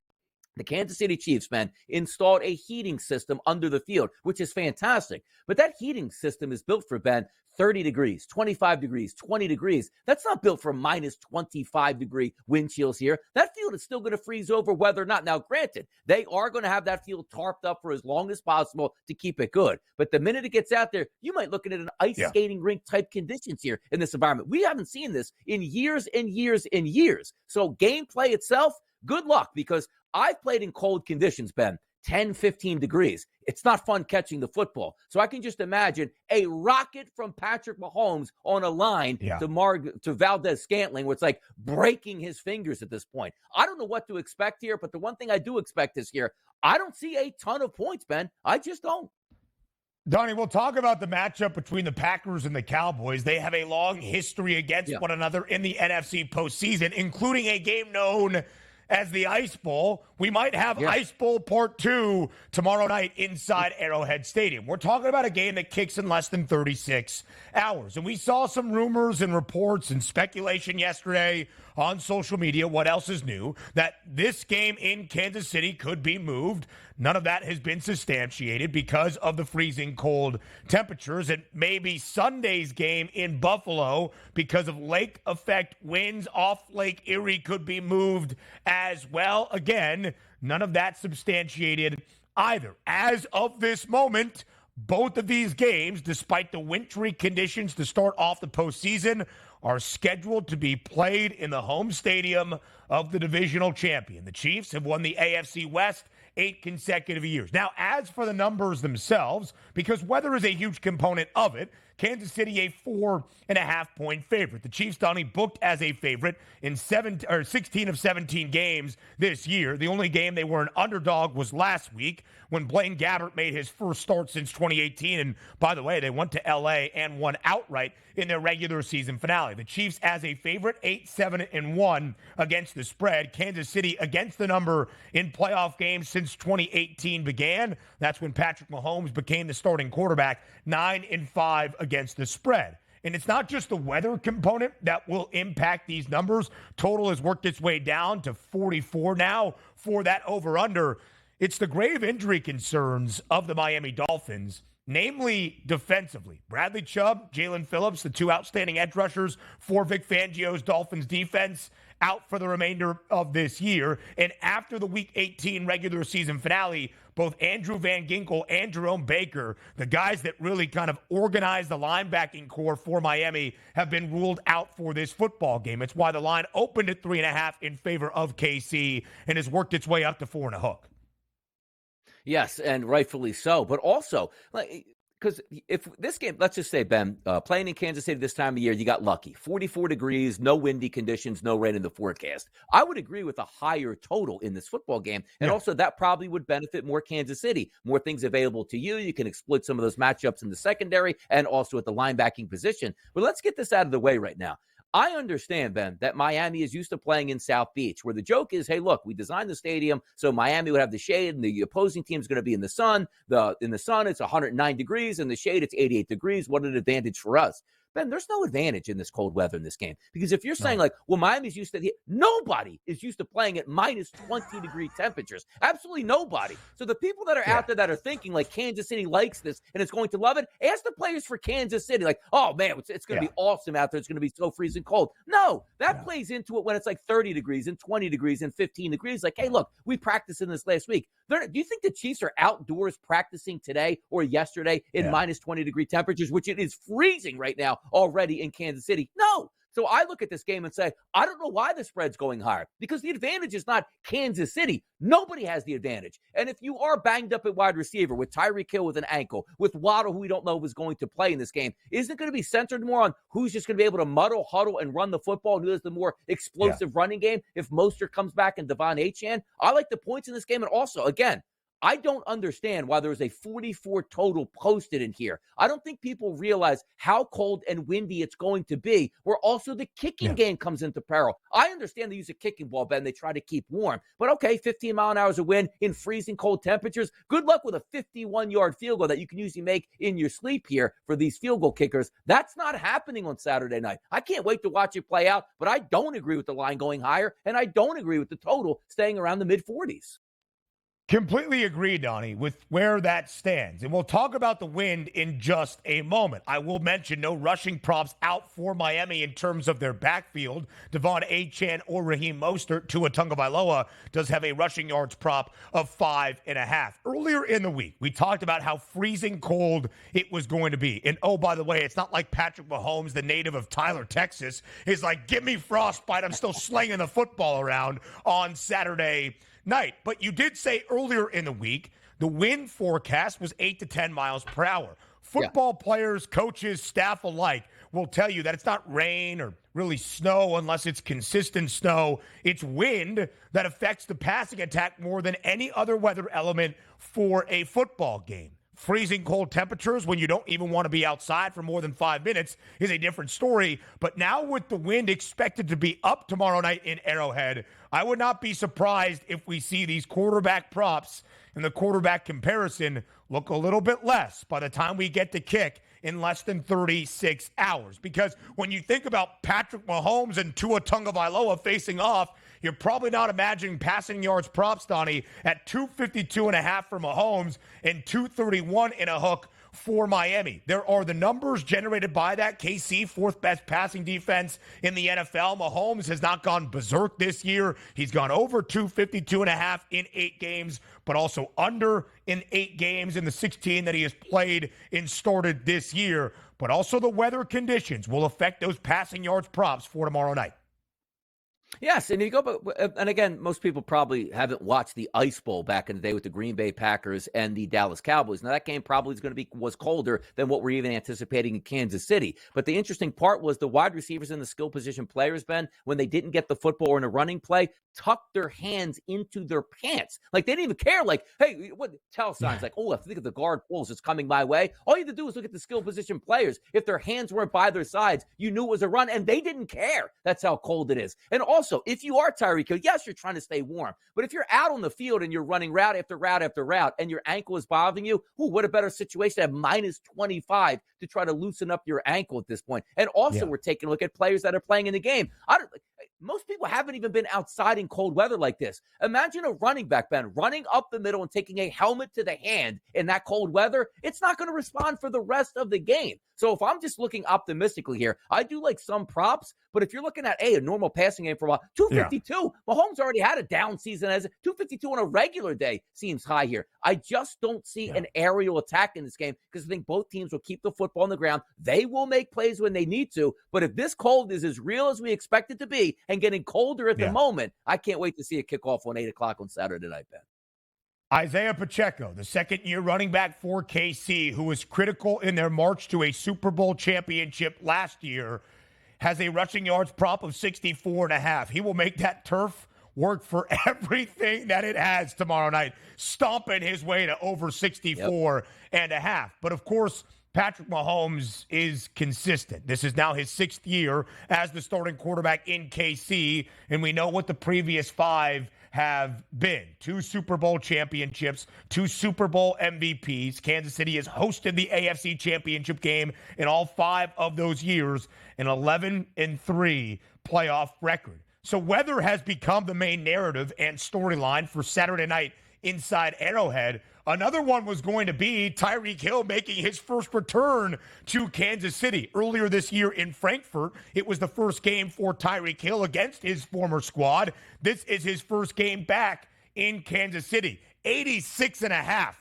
the Kansas City Chiefs, man, installed a heating system under the field, which is fantastic. But that heating system is built for, Ben, 30 degrees, 25 degrees, 20 degrees. That's not built for -25-degree wind chills here. That field is still going to freeze over whether or not. Now, granted, they are going to have that field tarped up for as long as possible to keep it good. But the minute it gets out there, you might look at an ice skating rink type conditions here in this environment. We haven't seen this in years and years and years. So gameplay itself, good luck, because I've played in cold conditions, Ben, 10, 15 degrees. It's not fun catching the football. So I can just imagine a rocket from Patrick Mahomes on a line to Valdez-Scantling, where it's like breaking his fingers at this point. I don't know what to expect here, but the one thing I do expect this year, I don't see a ton of points, Ben. I just don't. Donnie, we'll talk about the matchup between the Packers and the Cowboys. They have a long history against one another in the NFC postseason, including a game known as the Ice Bowl. We might have Ice Bowl Part 2 tomorrow night inside Arrowhead Stadium. We're talking about a game that kicks in less than 36 hours. And we saw some rumors and reports and speculation yesterday on social media. What else is new? That this game in Kansas City could be moved. None of that has been substantiated because of the freezing cold temperatures. And maybe Sunday's game in Buffalo, because of lake effect winds off Lake Erie, could be moved as well. Again, none of that substantiated either. As of this moment, both of these games, despite the wintry conditions to start off the postseason, are scheduled to be played in the home stadium of the divisional champion. The Chiefs have won the AFC West 8 consecutive years. Now, as for the numbers themselves, because weather is a huge component of it, Kansas City a 4.5-point favorite. The Chiefs, Donnie, booked as a favorite in 16 of 17 games this year. The only game they were an underdog was last week when Blaine Gabbert made his first start since 2018. And by the way, they went to L.A. and won outright in their regular season finale. The Chiefs as a favorite, 8-7-1 against the spread. Kansas City against the number in playoff games since 2018 began. That's when Patrick Mahomes became the starting quarterback, 9-5 against the spread. And it's not just the weather component that will impact these numbers. Total has worked its way down to 44 now for that over-under. It's the grave injury concerns of the Miami Dolphins, namely defensively. Bradley Chubb, Jalen Phillips, the two outstanding edge rushers for Vic Fangio's Dolphins defense, out for the remainder of this year. And after the Week 18 regular season finale, both Andrew Van Ginkel and Jerome Baker, the guys that really kind of organized the linebacking core for Miami, have been ruled out for this football game. It's why the line opened at 3.5 in favor of KC and has worked its way up to 4.5. Yes, and rightfully so. But also, because if this game, let's just say, Ben, playing in Kansas City this time of year, you got lucky. 44 degrees, no windy conditions, no rain in the forecast. I would agree with a higher total in this football game. And also, that probably would benefit more Kansas City. More things available to you. You can exploit some of those matchups in the secondary and also at the linebacking position. But let's get this out of the way right now. I understand, Ben, that Miami is used to playing in South Beach, where the joke is, hey, look, we designed the stadium so Miami would have the shade and the opposing team is going to be in the sun. In the sun, it's 109 degrees. In the shade, it's 88 degrees. What an advantage for us. Ben, there's no advantage in this cold weather in this game. Because if you're saying, like, well, Miami's used to nobody is used to playing at minus 20-degree temperatures. Absolutely nobody. So the people that are out there that are thinking, like, Kansas City likes this and is going to love it, ask the players for Kansas City, like, oh, man, it's going to be awesome out there. It's going to be so freezing cold. No, that plays into it when it's like 30 degrees and 20 degrees and 15 degrees. Like, hey, look, we practiced in this last week. Do you think the Chiefs are outdoors practicing today or yesterday in minus 20-degree temperatures, which it is freezing right now already in Kansas City? No. So I look at this game and say, I don't know why the spread's going higher, because the advantage is not Kansas City. Nobody has the advantage. And if you are banged up at wide receiver with Tyreek Hill with an ankle, with Waddle, who we don't know if is going to play in this game, isn't it going to be centered more on who's just going to be able to muddle, huddle, and run the football, and who has the more explosive running game if Mostert comes back and Devon Achane? I like the points in this game. And also, again, I don't understand why there's a 44 total posted in here. I don't think people realize how cold and windy it's going to be, where also the kicking game comes into peril. I understand they use a kicking ball, Ben. They try to keep warm. But okay, 15 mile an hour of wind in freezing cold temperatures. Good luck with a 51-yard field goal that you can usually make in your sleep here for these field goal kickers. That's not happening on Saturday night. I can't wait to watch it play out, but I don't agree with the line going higher, and I don't agree with the total staying around the mid-40s. Completely agree, Donnie, with where that stands. And we'll talk about the wind in just a moment. I will mention no rushing props out for Miami in terms of their backfield. Devon Achane or Raheem Mostert. Tua Tagovailoa does have a rushing yards prop of 5.5. Earlier in the week, we talked about how freezing cold it was going to be. And oh, by the way, it's not like Patrick Mahomes, the native of Tyler, Texas, is like, give me frostbite. I'm still slinging the football around on Saturday night. But you did say earlier in the week, the wind forecast was 8 to 10 miles per hour. Football players, coaches, staff alike will tell you that it's not rain or really snow unless it's consistent snow. It's wind that affects the passing attack more than any other weather element for a football game. Freezing cold temperatures when you don't even want to be outside for more than 5 minutes is a different story. But now with the wind expected to be up tomorrow night in Arrowhead, I would not be surprised if we see these quarterback props and the quarterback comparison look a little bit less by the time we get to kick in less than 36 hours. Because when you think about Patrick Mahomes and Tua Tagovailoa facing off, you're probably not imagining passing yards props, Donnie, at 252.5 for Mahomes and 231 in a hook for Miami. There are the numbers generated by that. KC, fourth best passing defense in the NFL. Mahomes has not gone berserk this year. He's gone over 252.5 in 8 games, but also under in 8 games in the 16 that he has played and started this year. But also the weather conditions will affect those passing yards props for tomorrow night. Yes, and you go, and again, most people probably haven't watched the Ice Bowl back in the day with the Green Bay Packers and the Dallas Cowboys. Now, that game probably was colder than what we're even anticipating in Kansas City. But the interesting part was the wide receivers and the skill position players, Ben, when they didn't get the football or in a running play, tucked their hands into their pants. Like, they didn't even care. Like, hey, what tell signs? Like, oh, I think if the guard pulls, it's coming my way. All you had to do was look at the skill position players. If their hands weren't by their sides, you knew it was a run, and they didn't care. That's how cold it is. And also, if you are Tyreek Hill, yes, you're trying to stay warm. But if you're out on the field and you're running route after route after route and your ankle is bothering you, what a better situation to have minus 25 to try to loosen up your ankle at this point. And also, we're taking a look at players that are playing in the game. Most people haven't even been outside in cold weather like this. Imagine a running back, Ben, running up the middle and taking a helmet to the hand in that cold weather. It's not going to respond for the rest of the game. So if I'm just looking optimistically here, I do like some props, but if you're looking at a normal passing game for a while, 252, Mahomes already had a down season as 252 on a regular day seems high here. I just don't see an aerial attack in this game because I think both teams will keep the football on the ground. They will make plays when they need to, but if this cold is as real as we expect it to be and getting colder at the moment, I can't wait to see a kickoff on 8 o'clock on Saturday night, Ben. Isaiah Pacheco, the second-year running back for KC, who was critical in their march to a Super Bowl championship last year, has a rushing yards prop of 64.5. He will make that turf work for everything that it has tomorrow night, stomping his way to over 64.5. But, of course, Patrick Mahomes is consistent. This is now his 6th year as the starting quarterback in KC, and we know what the previous 5 have been. 2 Super Bowl championships, 2 Super Bowl MVPs. Kansas City has hosted the AFC Championship game in all 5 of those years, an 11-3 playoff record. So weather has become the main narrative and storyline for Saturday night inside Arrowhead. Another one was going to be Tyreek Hill making his first return to Kansas City. Earlier this year in Frankfurt, it was the first game for Tyreek Hill against his former squad. This is his first game back in Kansas City. 86.5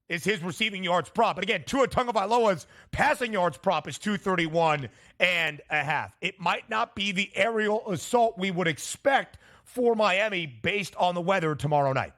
is his receiving yards prop. But again, Tua Tagovailoa's passing yards prop is 231.5. It might not be the aerial assault we would expect for Miami based on the weather tomorrow night.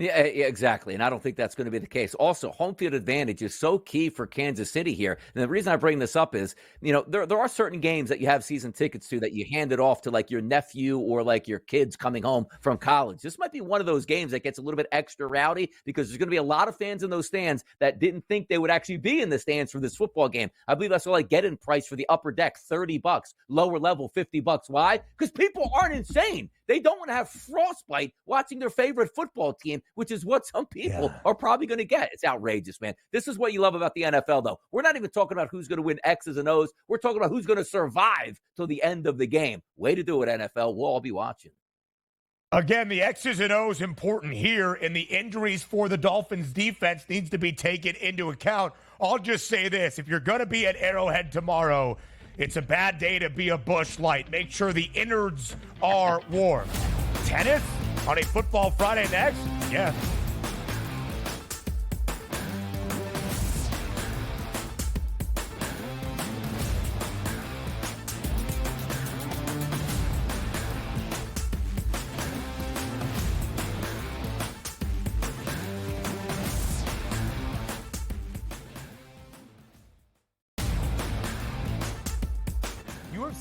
Yeah, exactly. And I don't think that's going to be the case. Also, home field advantage is so key for Kansas City here. And the reason I bring this up is, there are certain games that you have season tickets to that you hand it off to like your nephew or like your kids coming home from college. This might be one of those games that gets a little bit extra rowdy because there's going to be a lot of fans in those stands that didn't think they would actually be in the stands for this football game. I believe that's like get-in price for the upper deck, $30, lower level, $50. Why? Because people aren't insane. They don't want to have frostbite watching their favorite football team, which is what some people are probably going to get. It's outrageous, man. This is what you love about the NFL, though. We're not even talking about who's going to win X's and O's. We're talking about who's going to survive till the end of the game. Way to do it, NFL. We'll all be watching. Again, the X's and O's important here, and the injuries for the Dolphins defense needs to be taken into account. I'll just say this. If you're going to be at Arrowhead tomorrow, it's a bad day to be a Busch Light. Make sure the innards are warm. Tennis on a Football Friday next? Yeah.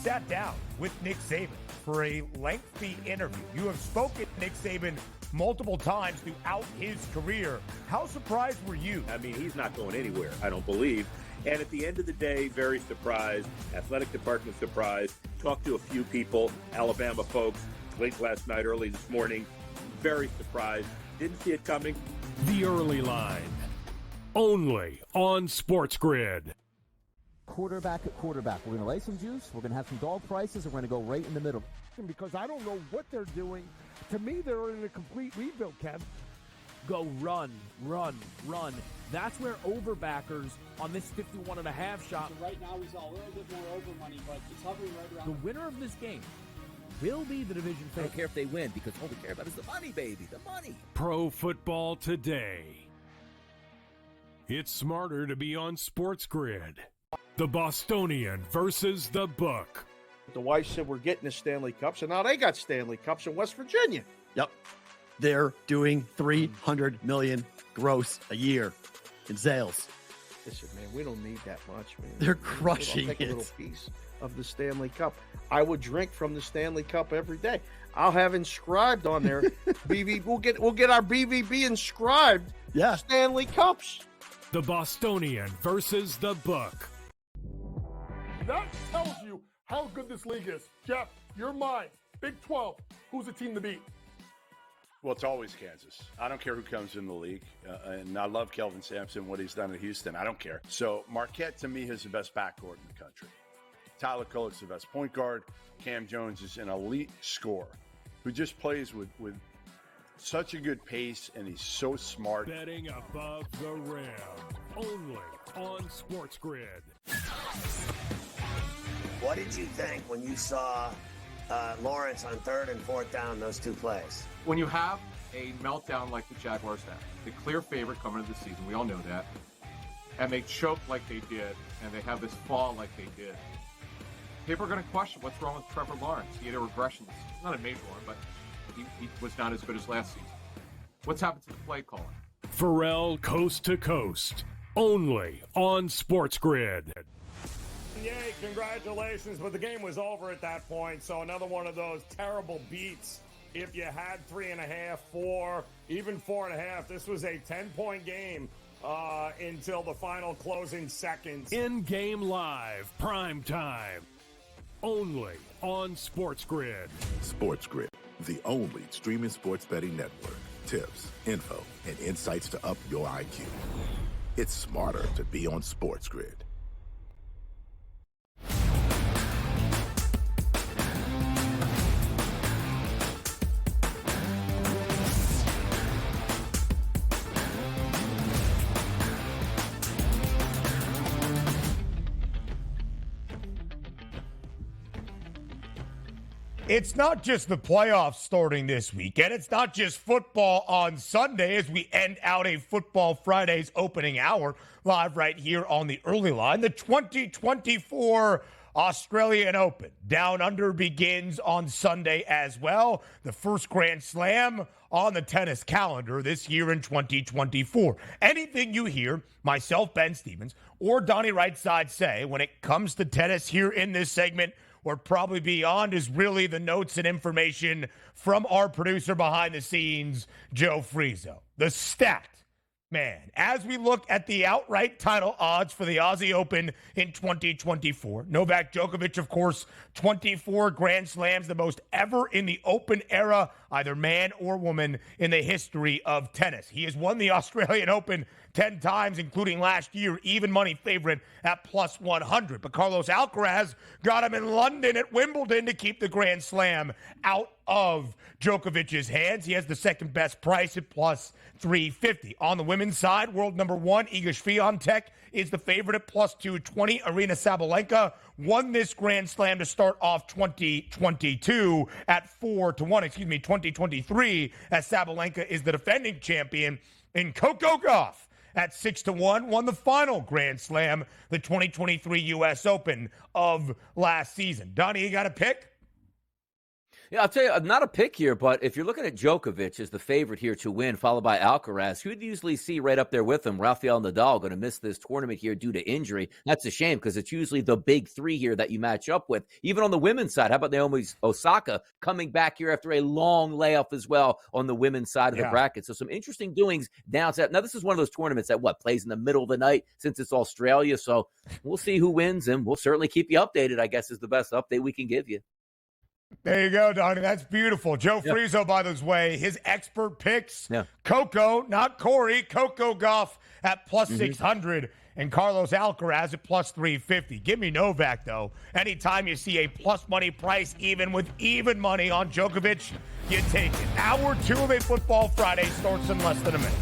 Sat down with Nick Saban for a lengthy interview. You have spoken to Nick Saban multiple times throughout his career. How surprised were you? I mean, he's not going anywhere, I don't believe. And at the end of the day, very surprised. Athletic department surprised. Talked to a few people, Alabama folks, late last night, early this morning. Very surprised. Didn't see it coming. The Early Line. Only on SportsGrid. Quarterback at quarterback. We're going to lay some juice. We're going to have some dog prices, and we're going to go right in the middle. Because I don't know what they're doing. To me, they're in a complete rebuild, Kev. Go run, run, run. That's where overbackers on this 51.5 shot. So right now, we saw a little bit more over money, but it's hovering right around. The winner of this game will be the division favorite. I don't care if they win because all we care about is the money, baby, the money. Pro Football Today. It's smarter to be on SportsGrid. The Bostonian versus the Book. The wife said we're getting the Stanley Cups, and now they got Stanley Cups in West Virginia. Yep. They're doing $300 million gross a year in sales. Listen, man, we don't need that much, man. They're crushing I'll take it. a little piece of the Stanley Cup. I would drink from the Stanley Cup every day. I'll have inscribed on there. We'll get our BVB inscribed. Yeah. Stanley Cups. The Bostonian versus the book. That tells you how good this league is. Jeff, your mind. Big 12. Who's the team to beat? Well, it's always Kansas. I don't care who comes in the league. And I love Kelvin Sampson, what he's done at Houston. I don't care. So Marquette, to me, is the best backcourt in the country. Tyler Kolek's the best point guard. Cam Jones is an elite scorer who just plays with such a good pace, and he's so smart. Betting above the rim. Only on SportsGrid. What did you think when you saw Lawrence on 3rd and 4th down, those two plays? When you have a meltdown like the Jaguars have, the clear favorite coming into the season, we all know that, and they choke like they did, and they have this fall like they did, people are going to question what's wrong with Trevor Lawrence. He had a regression. It's not a major one, but he was not as good as last season. What's happened to the play calling? Pharrell Coast to Coast. Only on SportsGrid. Yay, congratulations, but the game was over at that point, so another one of those terrible beats. If you had 3.5, 4, even 4.5, this was a 10-point game until the final closing seconds. In-game live, prime time. Only on SportsGrid. SportsGrid, the only streaming sports betting network. Tips, info, and insights to up your IQ. It's smarter to be on SportsGrid. It's not just the playoffs starting this weekend. It's not just football on Sunday as we end out a Football Fridays opening hour live right here on the early line. The 2024 Australian Open Down Under begins on Sunday as well. The first Grand Slam on the tennis calendar this year in 2024. Anything you hear myself, Ben Stevens, or Donnie Rightside say when it comes to tennis here in this segment or probably beyond is really the notes and information from our producer behind the scenes, Joe Frizo. The stat, man, as we look at the outright title odds for the Aussie Open in 2024, Novak Djokovic, of course, 24 Grand Slams, the most ever in the Open era, either man or woman, in the history of tennis. He has won the Australian Open 10 times, including last year, even money favorite at plus 100. But Carlos Alcaraz got him in London at Wimbledon to keep the Grand Slam out of Djokovic's hands. He has the second best price at plus 350. On the women's side, world number 1, Iga Swiatek, is the favorite at plus 220. Aryna Sabalenka won this Grand Slam to start off 2022 at 2023, as Sabalenka is the defending champion. And Coco Gauff at 6-1 won the final Grand Slam, the 2023 U.S. Open of last season. Donnie, you got a pick? Yeah, I'll tell you, not a pick here, but if you're looking at Djokovic as the favorite here to win, followed by Alcaraz, who'd usually see right up there with him, Rafael Nadal, going to miss this tournament here due to injury. That's a shame because it's usually the big three here that you match up with. Even on the women's side, how about Naomi Osaka coming back here after a long layoff as well on the women's side of the bracket? So some interesting doings down south. Now, this is one of those tournaments that, plays in the middle of the night since it's Australia. So we'll see who wins, and we'll certainly keep you updated, I guess is the best update we can give you. There you go, Donnie. That's beautiful. Joe Frizo, by the way, his expert picks, Coco, not Corey, Coco Gauff at plus 600 and Carlos Alcaraz at plus 350. Give me Novak, though. Anytime you see a plus money price, even with even money on Djokovic, you take it. Hour 2 of a Football Friday starts in less than a minute.